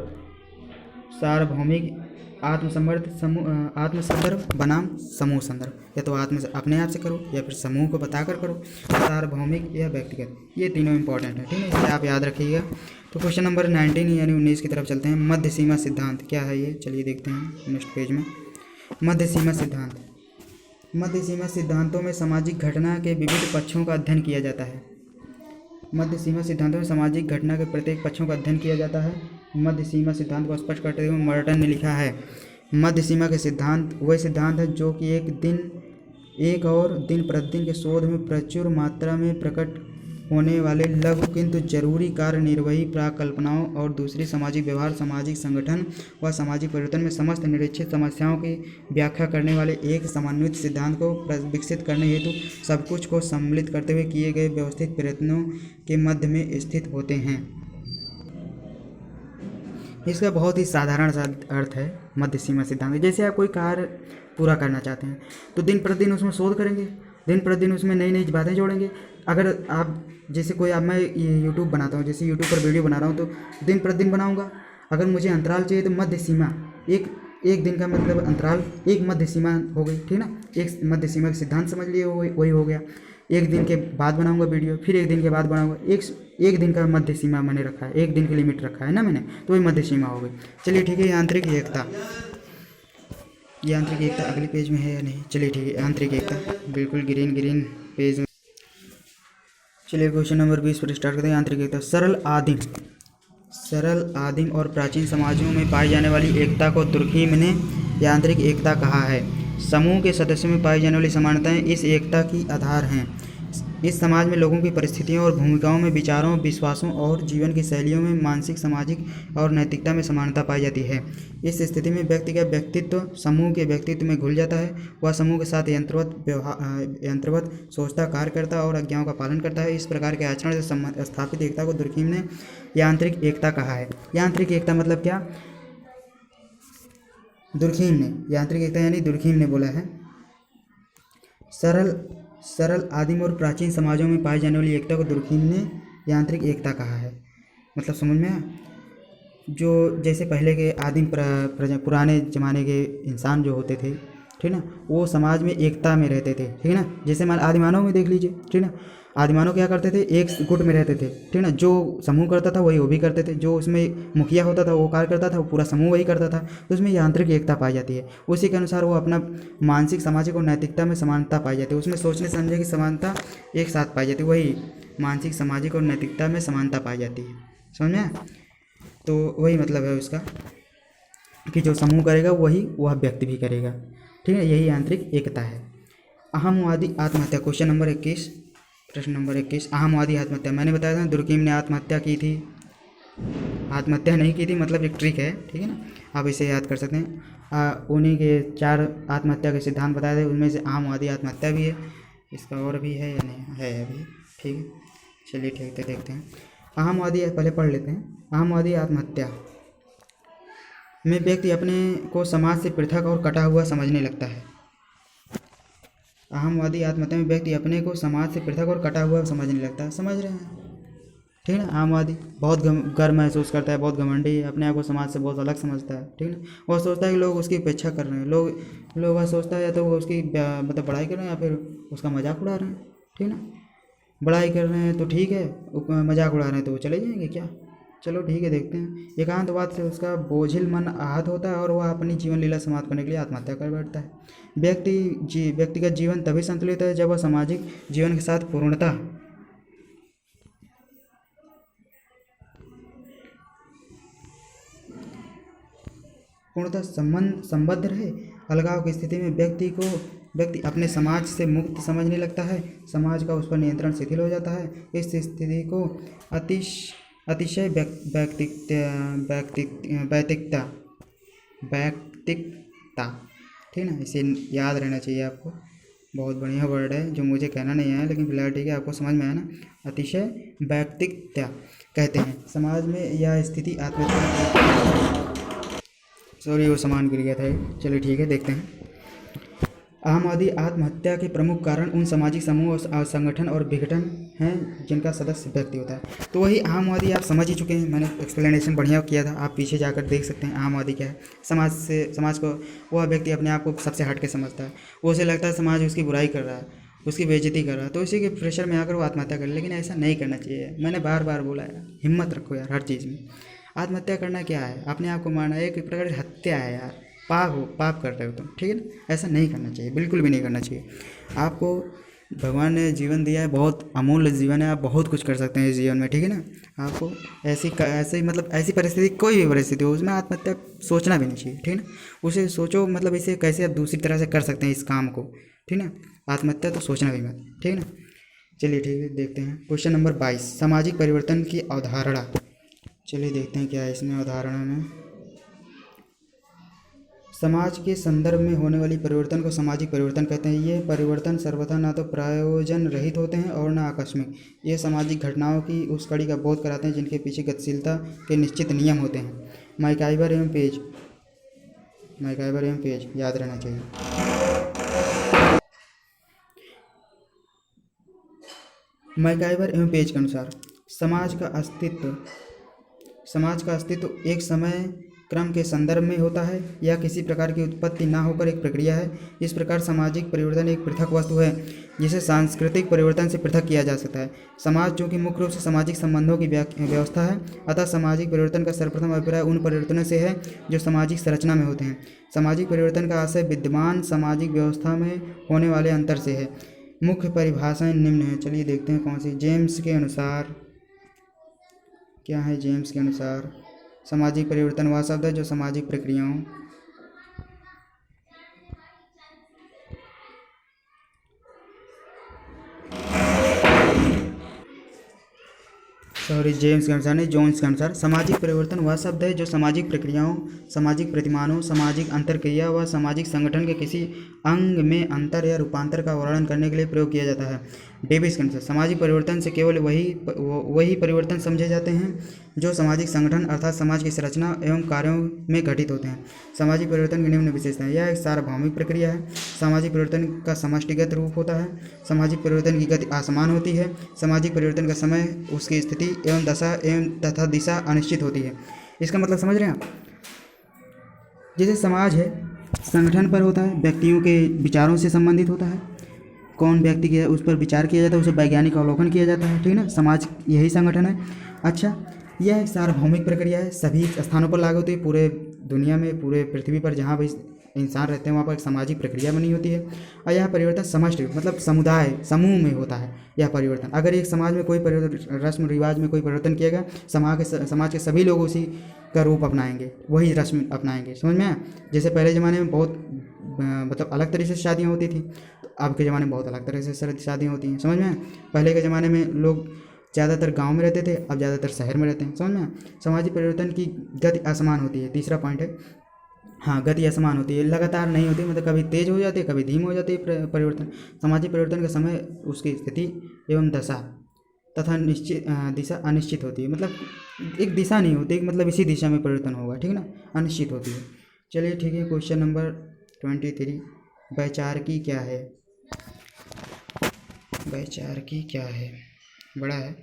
सार्वभौमिक, आत्मसंदर्भ, समूह, आत्मसंदर्भ बनाम समूह संदर्भ, या तो अपने आप से करो या फिर समूह को बताकर करो, सार्वभौमिक या व्यक्तिगत, ये तीनों इंपॉर्टेंट है, ठीक है, इसे आप याद रखिएगा। तो क्वेश्चन नंबर 19 यानी 19 की तरफ चलते हैं। मध्य सीमा सिद्धांत क्या है ये, चलिए देखते हैं नेक्स्ट पेज में। मध्य सीमा सिद्धांत, मध्य सीमा सिद्धांतों में सामाजिक घटना के विविध पक्षों का अध्ययन किया जाता है। मध्य सीमा सिद्धांतों में सामाजिक घटना के प्रत्येक पक्षों का अध्ययन किया जाता है। मध्य सीमा सिद्धांत को स्पष्ट करते हुए मर्टन ने लिखा है, मध्य सीमा के सिद्धांत वह सिद्धांत है जो कि एक और दिन प्रतिदिन के शोध में प्रचुर मात्रा में प्रकट होने वाले लघु किंतु जरूरी कार्य निर्वही प्राकल्पनाओं और दूसरी सामाजिक व्यवहार, सामाजिक संगठन व सामाजिक परिवर्तन में समस्त निरीक्षित समस्याओं की व्याख्या करने वाले एक समन्वित सिद्धांत को विकसित करने हेतु सब कुछ को सम्मिलित करते हुए किए गए व्यवस्थित प्रयत्नों के मध्य में स्थित होते हैं। इसका बहुत ही साधारण सा अर्थ है मध्य सीमा सिद्धांत। जैसे आप कोई कार्य पूरा करना चाहते हैं तो दिन प्रतिदिन उसमें शोध करेंगे, दिन प्रतिदिन उसमें नई नई बातें जोड़ेंगे। अगर आप जैसे मैं यूट्यूब बनाता हूँ, जैसे यूट्यूब पर वीडियो बना रहा हूँ तो दिन प्रतिदिन बनाऊँगा। अगर मुझे अंतराल चाहिए तो मध्य सीमा, एक दिन का मतलब अंतराल, एक मध्य सीमा हो गई, ठीक ना। एक मध्य सीमा का सिद्धांत समझ लिए, वही हो गया। एक दिन के बाद बनाऊंगा वीडियो, फिर एक दिन के बाद बनाऊंगा, एक दिन का मध्य सीमा मैंने रखा है, एक दिन की लिमिट रखा है ना मैंने, तो वही मध्य सीमा हो गई। चलिए ठीक है। यांत्रिक एकता, यांत्रिक एकता अगले पेज में है या नहीं, चलिए ठीक है। यांत्रिक एकता बिल्कुल ग्रीन पेज में। चलिए क्वेश्चन नंबर 20 पर स्टार्ट करते हैं। यांत्रिक एकता, सरल आदिम और प्राचीन समाजों में पाई जाने वाली एकता को दुर्खीम ने यांत्रिक एकता कहा है। समूह के सदस्यों में पाई जाने वाली समानताएं इस एकता की आधार हैं। इस समाज में लोगों की परिस्थितियों और भूमिकाओं में, विचारों, विश्वासों और जीवन की शैलियों में, मानसिक, सामाजिक और नैतिकता में समानता पाई जाती है। इस स्थिति में व्यक्ति का व्यक्तित्व समूह के व्यक्तित्व में घुल जाता है। वह समूह के साथ यंत्रवत सोचता, कार्य करता और आज्ञाओं का पालन करता है। इस प्रकार के आचरण से स्थापित एकता को दुर्खीम ने यांत्रिक एकता कहा है। यांत्रिक एकता मतलब क्या, दुर्खीम ने, यांत्रिक एकता यानी दुर्खीम ने बोला है। सरल आदिम और प्राचीन समाजों में पाई जाने वाली एकता को दुर्खीम ने यांत्रिक एकता कहा है। मतलब समझ में आया। जो जैसे पहले के आदिम पुराने ज़माने के इंसान जो होते थे, ठीक ना, वो समाज में एकता में रहते थे, ठीक ना। जैसे मान आदिमानव में देख लीजिए, ठीक ना। आदिमानव क्या करते थे, एक गुट में रहते थे, ठीक ना। जो समूह करता था वही वो भी करते थे, जो उसमें मुखिया होता था वो कार्य करता था, वो पूरा समूह वही करता था। तो उसमें यांत्रिक एकता पाई जाती है। उसी के अनुसार वो अपना मानसिक, सामाजिक और नैतिकता में समानता पाई जाती है। उसमें सोचने समझने की समानता एक साथ पाई जाती है, वही मानसिक, सामाजिक और नैतिकता में समानता पाई जाती है। समझ में? तो वही मतलब है उसका कि जो समूह करेगा वह व्यक्ति भी करेगा, ठीक है। यही यांत्रिक एकता है। अहमवादी आत्महत्या, क्वेश्चन नंबर 21, प्रश्न नंबर 21। अहमवादी आत्महत्या, मैंने बताया था दुर्खीम ने आत्महत्या की थी, आत्महत्या नहीं की थी, मतलब एक ट्रिक है, ठीक है ना। आप इसे याद कर सकते हैं। उन्हीं के 4 आत्महत्या के सिद्धांत बताए थे, उनमें से अहमवादी आत्महत्या भी है। इसका और भी है या नहीं है अभी, ठीक है। चलिए ठीक है, देखते हैं। अहमवादी पहले पढ़ लेते हैं। अहमवादी आत्महत्या में व्यक्ति अपने को समाज से पृथक और कटा हुआ समझने लगता है। अहमवादी आत्महत्या में व्यक्ति अपने को समाज से पृथक और कटा हुआ समझने लगता है। समझ रहे हैं, ठीक है ना। अहमवादी बहुत गर्व महसूस करता है, बहुत घमंडी है, अपने आप को समाज से बहुत अलग समझता है, ठीक है ना। वह सोचता है कि लोग उसकी उपेक्षा कर रहे हैं, लोग वह सोचता है या तो वो उसकी मतलब बड़ाई कर रहे हैं या फिर उसका मजाक उड़ा रहे हैं, ठीक है ना। बड़ाई कर रहे हैं तो ठीक है, मजाक उड़ा रहे हैं तो वो चले जाएंगे क्या। चलो ठीक है, देखते हैं। एकांतवाद से उसका बोझिल मन आहत होता है और वह अपनी जीवन लीला समाप्त करने के लिए आत्महत्या कर बैठता है। व्यक्तिगत जीवन तभी संतुलित है जब वह सामाजिक जीवन के साथ पूर्णतः संबद्ध रहे। अलगाव की स्थिति में व्यक्ति अपने समाज से मुक्त समझने लगता है, समाज का उस पर नियंत्रण शिथिल हो जाता है। इस स्थिति को अतिशय वैयक्तिकता, ठीक है ना, इसे याद रहना चाहिए आपको। बहुत बढ़िया वर्ड है जो मुझे कहना नहीं आया, लेकिन फिलहाल ठीक है, आपको समझ में आया ना। अतिशय वैयक्तिकता कहते हैं। समाज में यह स्थिति आत्महत्या, सॉरी वो सामान गिर गया था। चलिए ठीक है, देखते हैं। अहमवादी आत्महत्या के प्रमुख कारण उन सामाजिक समूह और संगठन और विघटन हैं जिनका सदस्य व्यक्ति होता है। तो वही अहमवादी आप समझ ही चुके हैं, मैंने एक्सप्लेनेशन बढ़िया किया था, आप पीछे जाकर देख सकते हैं। अहमवादी क्या है? समाज को वह व्यक्ति अपने आप को सबसे हट के समझता है, वो उसे लगता है समाज उसकी बुराई कर रहा है, उसकी बेइज्जती कर रहा है, तो इसी के प्रेशर में आकर वो आत्महत्या कर ले। लेकिन ऐसा नहीं करना चाहिए। मैंने बार बार बोला है, हिम्मत रखो यार हर चीज़ में। आत्महत्या करना क्या है? अपने आप को मारना, एक प्रकार की हत्या है यार, पाप कर रहे हो तुम, ठीक है ना। ऐसा नहीं करना चाहिए, बिल्कुल भी नहीं करना चाहिए। आपको भगवान ने जीवन दिया है, बहुत अमूल्य जीवन है, आप बहुत कुछ कर सकते हैं इस जीवन में, ठीक है ना। आपको ऐसी परिस्थिति, कोई भी परिस्थिति हो, उसमें आत्महत्या सोचना भी नहीं चाहिए, ठीक है ना। उसे सोचो, मतलब इसे कैसे आप दूसरी तरह से कर सकते हैं इस काम को, ठीक है ना। आत्महत्या तो सोचना भी मत, ठीक है ना। चलिए ठीक है, देखते हैं क्वेश्चन नंबर 22, सामाजिक परिवर्तन की अवधारणा। चलिए देखते हैं क्या है इसमें अवधारणा में। समाज के संदर्भ में होने वाली परिवर्तन को सामाजिक परिवर्तन कहते हैं। ये परिवर्तन सर्वथा ना तो प्रयोजन रहित होते हैं और न आकस्मिक। ये सामाजिक घटनाओं की उस कड़ी का बोध कराते हैं जिनके पीछे गतिशीलता के निश्चित नियम होते हैं। मैकाइवर एवं पेज याद रहना चाहिए। मैकाइवर एवं पेज के अनुसार समाज का अस्तित्व एक समय क्रम के संदर्भ में होता है या किसी प्रकार की उत्पत्ति ना होकर एक प्रक्रिया है। इस प्रकार सामाजिक परिवर्तन एक पृथक वस्तु है जिसे सांस्कृतिक परिवर्तन से पृथक किया जा सकता है। समाज जो कि मुख्य रूप से सामाजिक संबंधों की व्यवस्था है, अतः सामाजिक परिवर्तन का सर्वप्रथम अभिप्राय उन परिवर्तनों से है जो सामाजिक संरचना में होते हैं। सामाजिक परिवर्तन का आशय विद्यमान सामाजिक व्यवस्था में होने वाले अंतर से है। मुख्य परिभाषाएं निम्न है। चलिए देखते हैं कौन सी। जेम्स के अनुसार क्या है? जेम्स के अनुसार सामाजिक परिवर्तन वह शब्द है जो सामाजिक प्रक्रियाओं जेम्स के अनुसार नहीं, जोन्स के अनुसार सामाजिक परिवर्तन वह शब्द है जो सामाजिक प्रक्रियाओं, सामाजिक प्रतिमानों, सामाजिक अंतरक्रिया व सामाजिक संगठन के किसी अंग में अंतर या रूपांतर का वर्णन करने के लिए प्रयोग किया जाता है। डेविस के अनुसार सामाजिक परिवर्तन से केवल वही परिवर्तन समझे जाते हैं जो सामाजिक संगठन अर्थात समाज की संरचना एवं कार्यों में घटित होते हैं। सामाजिक परिवर्तन की निम्न विशेषताएं। यह एक सार्वभौमिक प्रक्रिया है। सामाजिक परिवर्तन का समष्टिगत रूप होता है। सामाजिक परिवर्तन की गति असमान होती है। सामाजिक परिवर्तन का समय, उसकी स्थिति एवं दशा तथा दिशा अनिश्चित होती है। इसका मतलब समझ रहे हैं आप? जैसे समाज है, संगठन पर होता है, व्यक्तियों के विचारों से संबंधित होता है। कौन व्यक्ति के उस पर विचार किया जाता है, उसे वैज्ञानिक अवलोकन किया जाता है, ठीक है ना। समाज यही संगठन है। अच्छा, यह एक सार्वभौमिक प्रक्रिया है, सभी स्थानों पर लागू होती है। पूरे दुनिया में, पूरे पृथ्वी पर जहाँ भी इंसान रहते हैं वहाँ पर एक सामाजिक प्रक्रिया बनी होती है। और यह परिवर्तन समष्टि मतलब समुदाय, समूह में होता है यह परिवर्तन। अगर एक समाज में कोई परिवर्तन, रस्म रिवाज में कोई परिवर्तन किया गया, समाज के सभी लोग उसी का रूप अपनाएंगे, वही रस्म अपनाएंगे। समझ में आया? जैसे पहले ज़माने में बहुत मतलब अलग तरीके से शादियाँ होती थी, तो अब के ज़माने में बहुत अलग तरह से शादियाँ होती हैं। समझ में आया? पहले के ज़माने में लोग ज़्यादातर गांव में रहते थे, अब ज़्यादातर शहर में रहते हैं। समझ में? सामाजिक परिवर्तन की गति असमान होती है। तीसरा पॉइंट है, हाँ, गति असमान होती है, लगातार नहीं होती, मतलब कभी तेज हो जाती है, कभी धीमी हो जाती है परिवर्तन। सामाजिक परिवर्तन का समय, उसकी स्थिति एवं दशा तथा दिशा अनिश्चित होती है। मतलब एक दिशा नहीं होती, मतलब इसी दिशा में परिवर्तन होगा, ठीक है ना, अनिश्चित होती है। चलिए ठीक है, क्वेश्चन नंबर 23, वैचारिकी क्या है? वैचारिकी क्या है? बड़ा है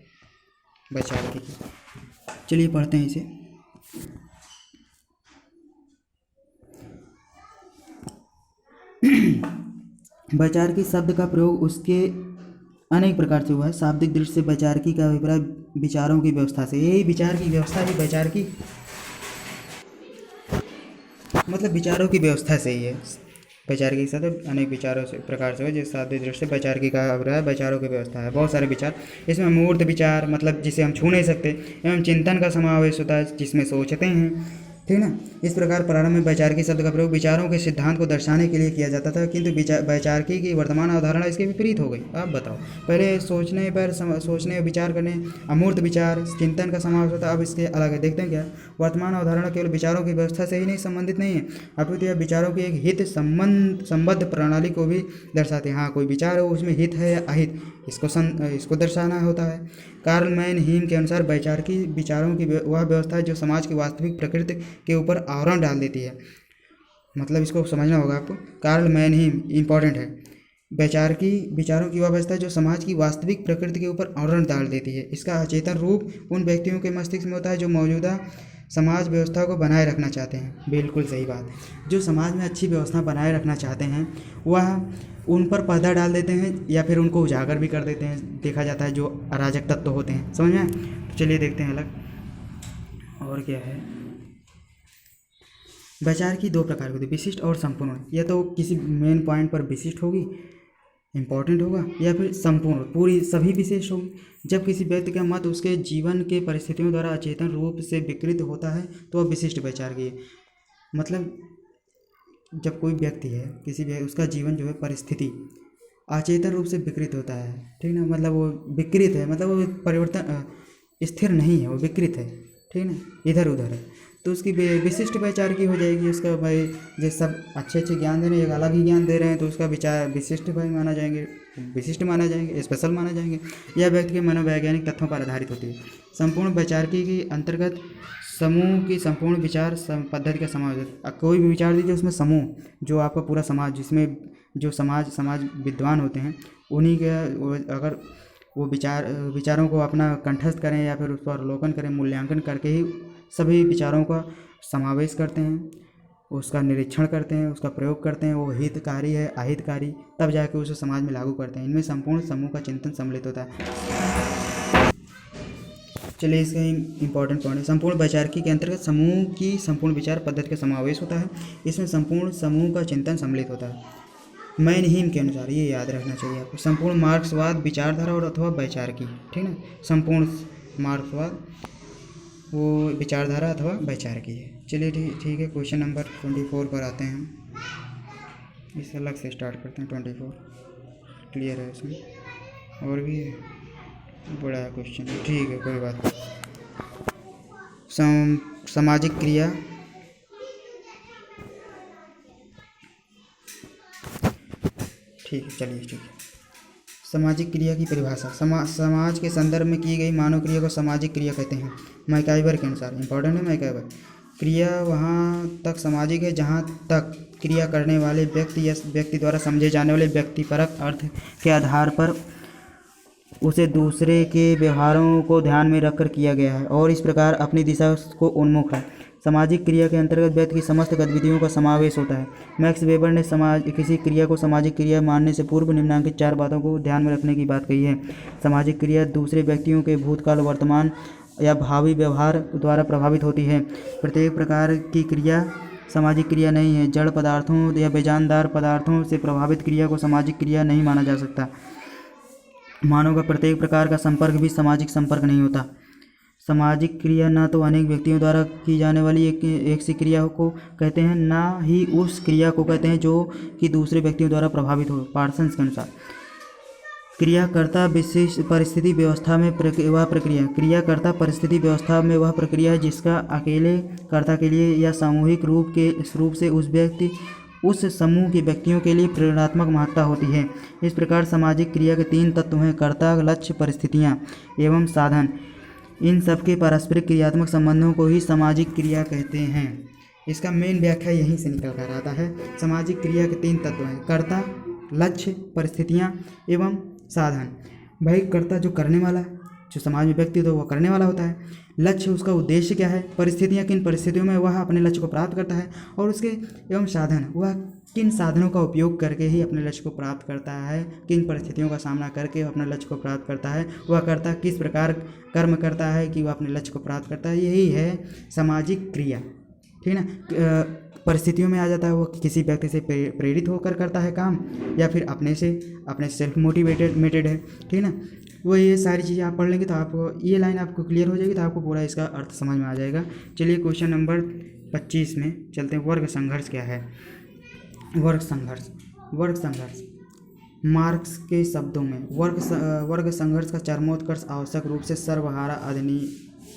वैचारिकी की। चलिए पढ़ते हैं इसे। वैचारिकी शब्द का प्रयोग उसके अनेक प्रकार से हुआ है। शाब्दिक दृष्टि से वैचारिकी का अभिप्राय विचारों की व्यवस्था से, यही विचार की व्यवस्था ही वैचारिकी मतलब विचारों की व्यवस्था से ही है। वैचारिकी शब्द अनेक विचारों से प्रकार से हो, जिस शाब्दिक दृष्टि से वैचारिकी का अभिप्राय विचारों की व्यवस्था है। बहुत सारे विचार, इसमें मूर्त विचार मतलब जिसे हम छू नहीं सकते, एवं चिंतन का समावेश होता है जिसमें सोचते हैं, ठीक ना। इस प्रकार प्रारंभ में वैचारिकी शब्द का प्रयोग विचारों के सिद्धांत को दर्शाने के लिए किया जाता था, किंतु वैचारिकी की वर्तमान अवधारणा इसके विपरीत हो गई। आप बताओ, पहले सोचने विचार करने अमूर्त विचार चिंतन का समावेश होता है, अब इसके अलग है। देखते हैं क्या, वर्तमान अवधारणा केवल विचारों की व्यवस्था से ही नहीं संबंधित नहीं है, अपितु यह विचारों की एक हित संबद्ध प्रणाली को भी दर्शाते हैं। हाँ, कोई विचार हो उसमें हित है या अहित, इसको दर्शाना होता है। कार्ल मैनहीम के अनुसार वैचारिकी विचारों की वह व्यवस्था है जो समाज की वास्तविक प्रकृति के ऊपर आवरण डाल देती है। मतलब इसको समझना होगा आपको। कार्ल मैनहीम इंपॉर्टेंट है। वैचारिकी विचारों की वह व्यवस्था है जो समाज की वास्तविक प्रकृति के ऊपर आवरण डाल देती है। इसका अचेतन रूप उन व्यक्तियों के मस्तिष्क में होता है जो मौजूदा समाज व्यवस्था को बनाए रखना चाहते हैं। बिल्कुल सही बात है। जो समाज में अच्छी व्यवस्था बनाए रखना चाहते हैं वह उन पर पर्दा डाल देते हैं या फिर उनको उजागर भी कर देते हैं। देखा जाता है जो अराजक तत्व होते हैं, समझ में। तो चलिए देखते हैं अलग और क्या है। वैचारिकी दो प्रकार की होती है, विशिष्ट और संपूर्ण। यह तो किसी मेन पॉइंट पर विशिष्ट होगी, इम्पोर्टेंट होगा, या फिर संपूर्ण पूरी सभी विशेष होगी। जब किसी व्यक्ति का मत उसके जीवन के परिस्थितियों द्वारा अचेतन रूप से विकृत होता है तो वह विशिष्ट वैचारिकी है। मतलब जब कोई व्यक्ति है उसका जीवन जो है परिस्थिति अचेतन रूप से विकृत होता है, ठीक ना, मतलब वो विकृत है, मतलब वो परिवर्तन स्थिर नहीं है, वो विकृत है, ठीक ना, इधर उधर है, तो उसकी विशिष्ट वैचारिकी हो जाएगी। उसका भाई जैसे सब अच्छे ज्ञान दे रहे हैं, एक अलग ही ज्ञान दे रहे हैं, तो उसका विचार विशिष्ट भाई माना जाएंगे, विशिष्ट माना जाएंगे, स्पेशल माना जाएंगे। यह व्यक्ति के मनोवैज्ञानिक तथ्यों पर आधारित होती है। संपूर्ण वैचारिकी के अंतर्गत समूह की संपूर्ण विचार पद्धति का समावेश है। कोई भी विचार दीजिए उसमें समूह, जो आपका पूरा समाज, जिसमें जो समाज विद्वान होते हैं उन्हीं के अगर वो विचारों को अपना कंठस्थ करें या फिर उस पर अवलोकन करें, मूल्यांकन करके ही सभी विचारों का समावेश करते हैं, उसका निरीक्षण करते हैं, उसका प्रयोग करते हैं, वो हितकारी है अहितकारी, तब जाके उसे समाज में लागू करते हैं। इनमें संपूर्ण समूह का चिंतन सम्मिलित होता है। चलिए इसका इंपॉर्टेंट पॉइंट है। संपूर्ण वैचारिकी के अंतर्गत समूह की संपूर्ण विचार पद्धति का समावेश होता है। इसमें संपूर्ण समूह का चिंतन सम्मिलित होता है। मैनहीम के अनुसार, ये याद रखना चाहिए आपको, संपूर्ण मार्क्सवाद विचारधारा और अथवा वैचारिकी, ठीक ना। संपूर्ण मार्क्सवाद वो विचारधारा अथवा वैचारिकी है। चलिए ठीक है। क्वेश्चन नंबर 24 पर आते हैं। इस अलग से स्टार्ट करते हैं। 24 क्लियर है, इसमें और भी बड़ा क्वेश्चन है, ठीक है, कोई बात नहीं। सामाजिक क्रिया, ठीक है, चलिए ठीक है। सामाजिक क्रिया की परिभाषा, समाज के संदर्भ में की गई मानव क्रिया को सामाजिक क्रिया कहते हैं। मैकाइवर के अनुसार, इंपॉर्टेंट है मैकाइवर, क्रिया वहाँ तक सामाजिक है जहाँ तक क्रिया करने वाले व्यक्ति या व्यक्ति द्वारा समझे जाने वाले व्यक्तिपरक अर्थ के आधार पर उसे दूसरे के व्यवहारों को ध्यान में रखकर किया गया है और इस प्रकार अपनी दिशा को उन्मुख है। सामाजिक क्रिया के अंतर्गत व्यक्ति की समस्त गतिविधियों का समावेश होता है। मैक्स वेबर ने किसी क्रिया को सामाजिक क्रिया मानने से पूर्व निम्नलिखित 4 बातों को ध्यान में रखने की बात कही है। सामाजिक क्रिया दूसरे व्यक्तियों के भूतकाल, वर्तमान या भावी व्यवहार द्वारा प्रभावित होती है। प्रत्येक प्रकार की क्रिया सामाजिक क्रिया नहीं है। जड़ पदार्थों या बेजानदार पदार्थों से प्रभावित क्रिया को सामाजिक क्रिया नहीं माना जा सकता। मानव का प्रत्येक प्रकार का संपर्क भी सामाजिक संपर्क नहीं होता। सामाजिक क्रिया न तो अनेक व्यक्तियों द्वारा की जाने वाली एक सी क्रिया को कहते हैं, ना ही उस क्रिया को कहते हैं जो कि दूसरे व्यक्तियों द्वारा प्रभावित हो। पार्सन्स के अनुसार क्रियाकर्ता विशिष्ट परिस्थिति व्यवस्था में वह प्रक्रिया, क्रियाकर्ता परिस्थिति व्यवस्था में वह प्रक्रिया है जिसका अकेले कर्ता के लिए या सामूहिक रूप से उस समूह के व्यक्तियों के लिए प्रेरणात्मक महत्ता होती है। इस प्रकार सामाजिक क्रिया के 3 तत्व हैं, कर्ता, लक्ष्य, परिस्थितियाँ एवं साधन। इन सब के पारस्परिक क्रियात्मक संबंधों को ही सामाजिक क्रिया कहते हैं। इसका मेन व्याख्या यहीं से निकल कर आता है। सामाजिक क्रिया के 3 तत्व हैं, कर्ता, लक्ष्य, परिस्थितियाँ एवं साधन। भाई कर्ता जो करने वाला, जो समाज में व्यक्ति तो वह करने वाला होता है। लक्ष्य उसका उद्देश्य क्या है, परिस्थितियाँ किन परिस्थितियों में वह अपने लक्ष्य को प्राप्त करता है, और उसके एवं साधन, वह किन साधनों का उपयोग करके ही अपने लक्ष्य को प्राप्त करता है, किन परिस्थितियों का सामना करके अपने लक्ष्य को प्राप्त करता है, वह कर्ता किस प्रकार कर्म करता है कि वह अपने लक्ष्य को प्राप्त करता है। यही है सामाजिक क्रिया, ठीक है। परिस्थितियों में आ जाता है, वो किसी व्यक्ति से प्रेरित होकर करता है काम, या फिर अपने सेल्फ मोटिवेटेड है, ठीक है ना। वो ये सारी चीज़ें आप पढ़ लेंगे तो आपको ये लाइन आपको क्लियर हो जाएगी, तो आपको पूरा इसका अर्थ समझ में आ जाएगा। चलिए क्वेश्चन नंबर 25 में चलते हैं। वर्ग संघर्ष क्या है? वर्ग संघर्ष मार्क्स के शब्दों में वर्ग संघर्ष का चरमोत्कर्ष आवश्यक रूप से सर्वहारा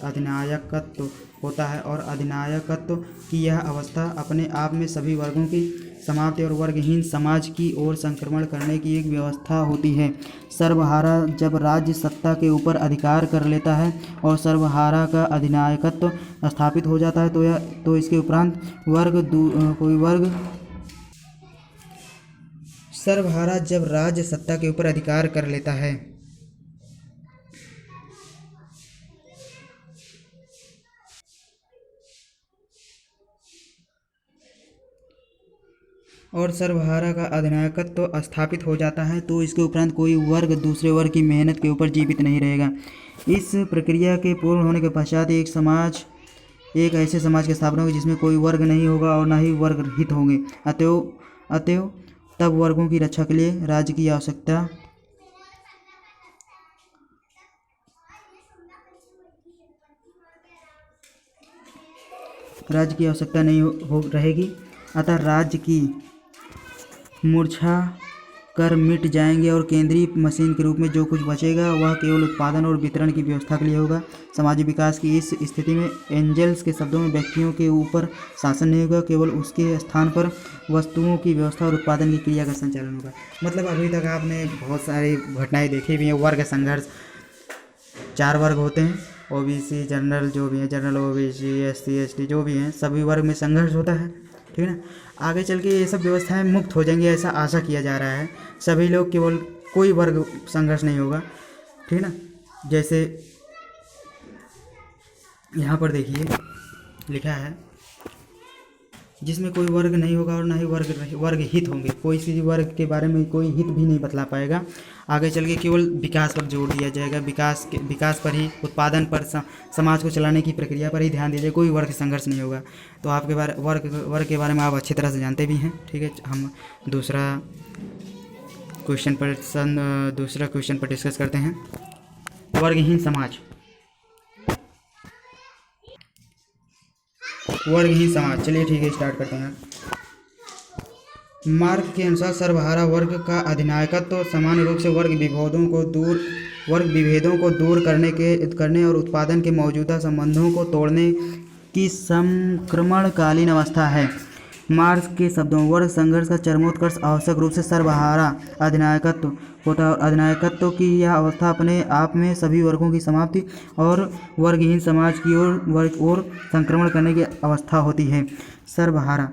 अधिनायकत्व होता है, और अधिनायकत्व की यह अवस्था अपने आप में सभी वर्गों की समाप्ति और वर्गहीन समाज की ओर संक्रमण करने की एक व्यवस्था होती है। सर्वहारा जब राज्य सत्ता के ऊपर अधिकार कर लेता है और सर्वहारा का अधिनायकत्व स्थापित हो जाता है, तो इसके उपरांत सर्वहारा जब राज्य सत्ता के ऊपर अधिकार कर लेता है और सर्वहारा का अधिनायकत्व स्थापित हो जाता है, तो इसके उपरांत कोई वर्ग दूसरे वर्ग की मेहनत के ऊपर जीवित नहीं रहेगा। इस प्रक्रिया के पूर्ण होने के पश्चात एक ऐसे समाज की स्थापना होगी जिसमें कोई वर्ग नहीं होगा और न ही वर्ग हित होंगे। अतएव तब वर्गों की रक्षा के लिए राज्य की आवश्यकता नहीं रहेगी। अतः राज्य की मूर्छा कर मिट जाएंगे और केंद्रीय मशीन के रूप में जो कुछ बचेगा वह केवल उत्पादन और वितरण की व्यवस्था के लिए होगा। सामाजिक विकास की इस स्थिति में एंजल्स के शब्दों में व्यक्तियों के ऊपर शासन नहीं होगा, केवल उसके स्थान पर वस्तुओं की व्यवस्था और उत्पादन की क्रिया का संचालन होगा। मतलब अभी तक आपने बहुत सारी घटनाएं देखी भी हैं। वर्ग संघर्ष, 4 वर्ग होते हैं, ओबीसी, जनरल, जो भी है जनरल, ओबीसी, एससी, एसटी, जो भी हैं, सभी वर्ग में संघर्ष होता है, ठीक है ना। आगे चल के ये सब व्यवस्थाएं मुक्त हो जाएंगी, ऐसा आशा किया जा रहा है। सभी लोग, केवल कोई वर्ग संघर्ष नहीं होगा, ठीक है ना। जैसे यहाँ पर देखिए लिखा है, जिसमें कोई वर्ग नहीं होगा और ना ही वर्ग हित होंगे। कोई सी वर्ग के बारे में कोई हित भी नहीं बतला पाएगा। आगे चल के केवल विकास पर जोर दिया जाएगा, विकास पर ही, उत्पादन पर, समाज को चलाने की प्रक्रिया पर ही ध्यान दिया जाएगा। कोई वर्ग संघर्ष नहीं होगा। तो आपके वर्ग के बारे में आप अच्छी तरह से जानते भी हैं, ठीक है। हम दूसरा क्वेश्चन पर डिस्कस करते हैं। वर्गहीन समाज। चलिए ठीक है, स्टार्ट करते हैं। मार्क्स के अनुसार सर्वहारा वर्ग का अधिनायकत्व सामान्य रूप से वर्ग विभेदों को दूर करने और उत्पादन के मौजूदा संबंधों को तोड़ने की संक्रमणकालीन अवस्था है। मार्क्स के शब्दों में वर्ग संघर्ष का चरमोत्कर्ष आवश्यक रूप से सर्वहारा अधिनायकत्व होता है, और अधिनायकत्व की यह अवस्था अपने आप में सभी वर्गों की समाप्ति और वर्गहीन समाज की ओर संक्रमण करने की अवस्था होती है। सर्वहारा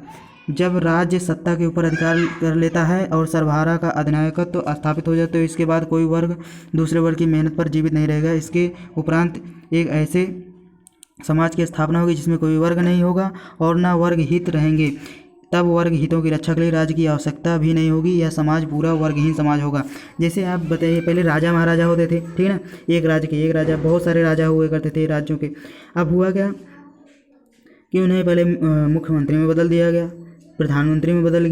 जब राज्य सत्ता के ऊपर अधिकार कर लेता है और सर्वहारा का अधिनायकत्व स्थापित हो जाए, तो इसके बाद कोई वर्ग दूसरे वर्ग की मेहनत पर जीवित नहीं रहेगा। इसके उपरांत एक ऐसे समाज की स्थापना होगी जिसमें कोई वर्ग नहीं होगा और न वर्ग हित रहेंगे। तब वर्ग हितों की रक्षा के लिए राज्य की आवश्यकता भी नहीं होगी। यह समाज पूरा वर्गहीन समाज होगा। जैसे आप बताइए, पहले राजा महाराजा होते थे, ठीक है ना। एक राज्य के एक राजा, बहुत सारे राजा हुए करते थे राज्यों के। अब हुआ क्या कि उन्हें पहले मुख्यमंत्री में बदल दिया गया, प्रधानमंत्री में बदल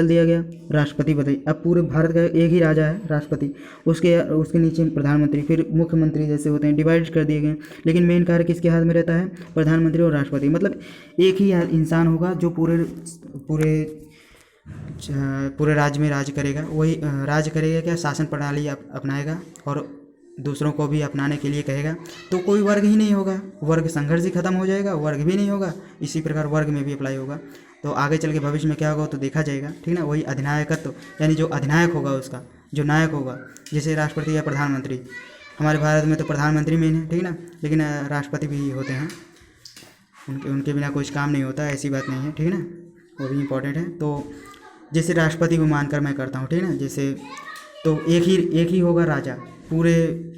दिया गया, राष्ट्रपति बताइए। अब पूरे भारत का एक ही राजा है, राष्ट्रपति, उसके नीचे प्रधानमंत्री, फिर मुख्यमंत्री जैसे होते हैं, डिवाइड कर दिए गए। लेकिन मेन कार्य किसके हाथ में रहता है? प्रधानमंत्री और राष्ट्रपति। मतलब एक ही इंसान होगा जो पूरे राज्य में राज करेगा। वही राज करेगा क्या, शासन प्रणाली अपनाएगा और दूसरों को भी अपनाने के लिए कहेगा। तो कोई वर्ग ही नहीं होगा, वर्ग संघर्ष ही खत्म हो जाएगा, वर्ग भी नहीं होगा। इसी प्रकार वर्ग में भी अप्लाई होगा। तो आगे चल के भविष्य में क्या होगा तो देखा जाएगा, ठीक ना। वही अधिनायकत्व, यानी जो अधिनायक होगा, उसका जो नायक होगा, जैसे राष्ट्रपति या प्रधानमंत्री। हमारे भारत में तो प्रधानमंत्री मेन है, ठीक ना, लेकिन राष्ट्रपति भी होते हैं, उनके बिना कुछ काम नहीं होता, ऐसी बात नहीं है, ठीक है ना। वो भी इम्पोर्टेंट है। तो जैसे राष्ट्रपति को मानकर मैं करता हूँ, ठीक है ना। जैसे तो एक ही होगा राजा पूरे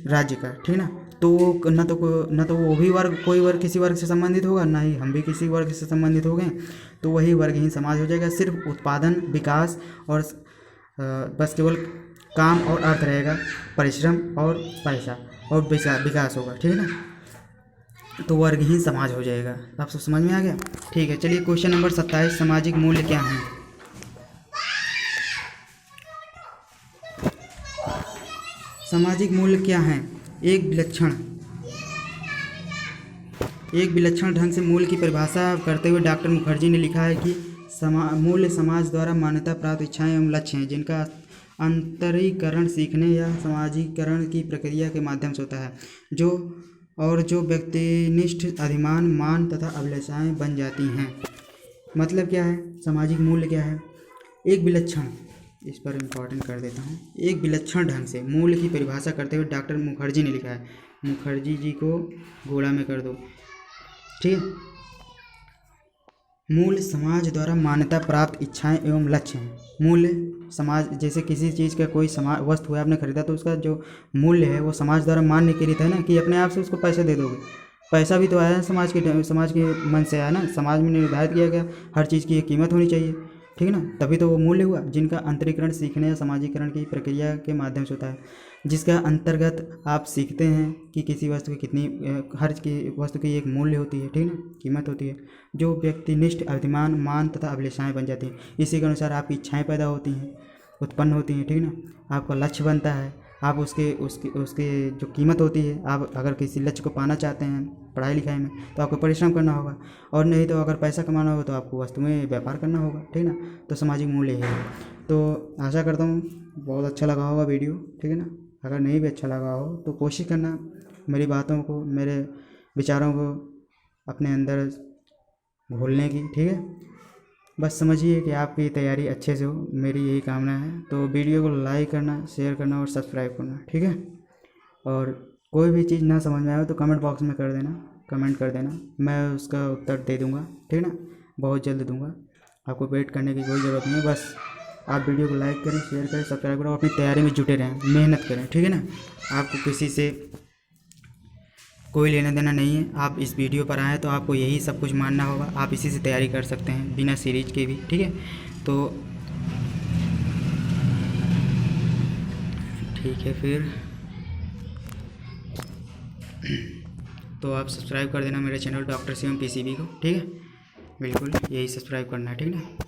राज्य का, ठीक ना। तो न तो वो भी वर्ग, कोई वर्ग किसी वर्ग से संबंधित होगा, ना ही हम भी किसी वर्ग से संबंधित हो गए, तो वही वर्गहीन समाज हो जाएगा। सिर्फ उत्पादन, विकास और बस केवल काम और अर्थ रहेगा, परिश्रम और पैसा और विकास होगा, ठीक है ना। तो वर्गहीन समाज हो जाएगा। आप सब समझ में आ गया? ठीक है, चलिए क्वेश्चन नंबर 27, सामाजिक मूल्य क्या हैं? सामाजिक मूल्य क्या हैं? एक विलक्षण ढंग से मूल्य की परिभाषा करते हुए डॉक्टर मुखर्जी ने लिखा है कि मूल्य समाज द्वारा मान्यता प्राप्त इच्छाएं एवं लक्ष्य हैं जिनका अंतरीकरण सीखने या समाजीकरण की प्रक्रिया के माध्यम से होता है, जो व्यक्तिनिष्ठ अधिमान, मान तथा अभिलाषाएं बन जाती हैं। मतलब क्या है? सामाजिक मूल्य क्या है? एक विलक्षण, इस पर इम्पोर्टेंट कर देता हूँ, एक विलक्षण ढंग से मूल्य की परिभाषा करते हुए डॉक्टर मुखर्जी ने लिखा है। मुखर्जी जी को घोड़ा में कर दो, ठीक है। मूल्य समाज द्वारा मान्यता प्राप्त इच्छाएं एवं लक्ष्य हैं। मूल्य समाज, जैसे किसी चीज़ का कोई वस्तु है आपने खरीदा, तो उसका जो मूल्य है वो समाज द्वारा मान्य किया है ना, कि अपने आप से उसको पैसे दे दोगे। पैसा भी तो आया है समाज के मन से आया ना, समाज में निर्धारित किया गया हर चीज़ की एक कीमत होनी चाहिए, ठीक है ना, तभी तो वो मूल्य हुआ, जिनका अंतरीकरण सीखने या समाजीकरण की प्रक्रिया के माध्यम से होता है, जिसका अंतर्गत आप सीखते हैं कि किसी वस्तु की कितनी, हर वस्तु की एक मूल्य होती है, ठीक है ना, कीमत होती है, जो व्यक्तिनिष्ठ अधिमान, मान तथा अभिलाषाएं बन जाती हैं। इसी के अनुसार आपकी इच्छाएं पैदा होती हैं, उत्पन्न होती हैं, ठीक है ना। आपका लक्ष्य बनता है, आप उसके जो कीमत होती है, आप अगर किसी लक्ष्य को पाना चाहते हैं पढ़ाई लिखाई में, तो आपको परिश्रम करना होगा, और नहीं तो अगर पैसा कमाना होगा तो आपको वस्तु में व्यापार करना होगा, ठीक है ना। तो सामाजिक मूल्य है। तो आशा करता हूँ बहुत अच्छा लगा होगा वीडियो, ठीक है ना। अगर नहीं भी अच्छा लगा हो तो कोशिश करना मेरी बातों को, मेरे विचारों को अपने अंदर घोलने की, ठीक है। बस समझिए कि आपकी तैयारी अच्छे से हो, मेरी यही कामना है। तो वीडियो को लाइक करना, शेयर करना और सब्सक्राइब करना, ठीक है। और कोई भी चीज़ ना समझ में आए तो कमेंट बॉक्स में कमेंट कर देना, मैं उसका उत्तर दे दूँगा, ठीक है ना, बहुत जल्द दूँगा। आपको वेट करने की कोई ज़रूरत नहीं है, बस आप वीडियो को लाइक करें, शेयर करें, सब्सक्राइब करें और अपनी तैयारी में जुटे रहें, मेहनत करें, ठीक है ना। आपको किसी से कोई लेना देना नहीं है, आप इस वीडियो पर आए तो आपको यही सब कुछ मानना होगा, आप इसी से तैयारी कर सकते हैं बिना सीरीज के भी, ठीक है। तो ठीक है फिर तो आप सब्सक्राइब कर देना मेरे चैनल डॉक्टर शिवम पीसीबी को, ठीक है, बिल्कुल यही सब्सक्राइब करना है, ठीक है ना।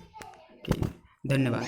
ठीक है, धन्यवाद।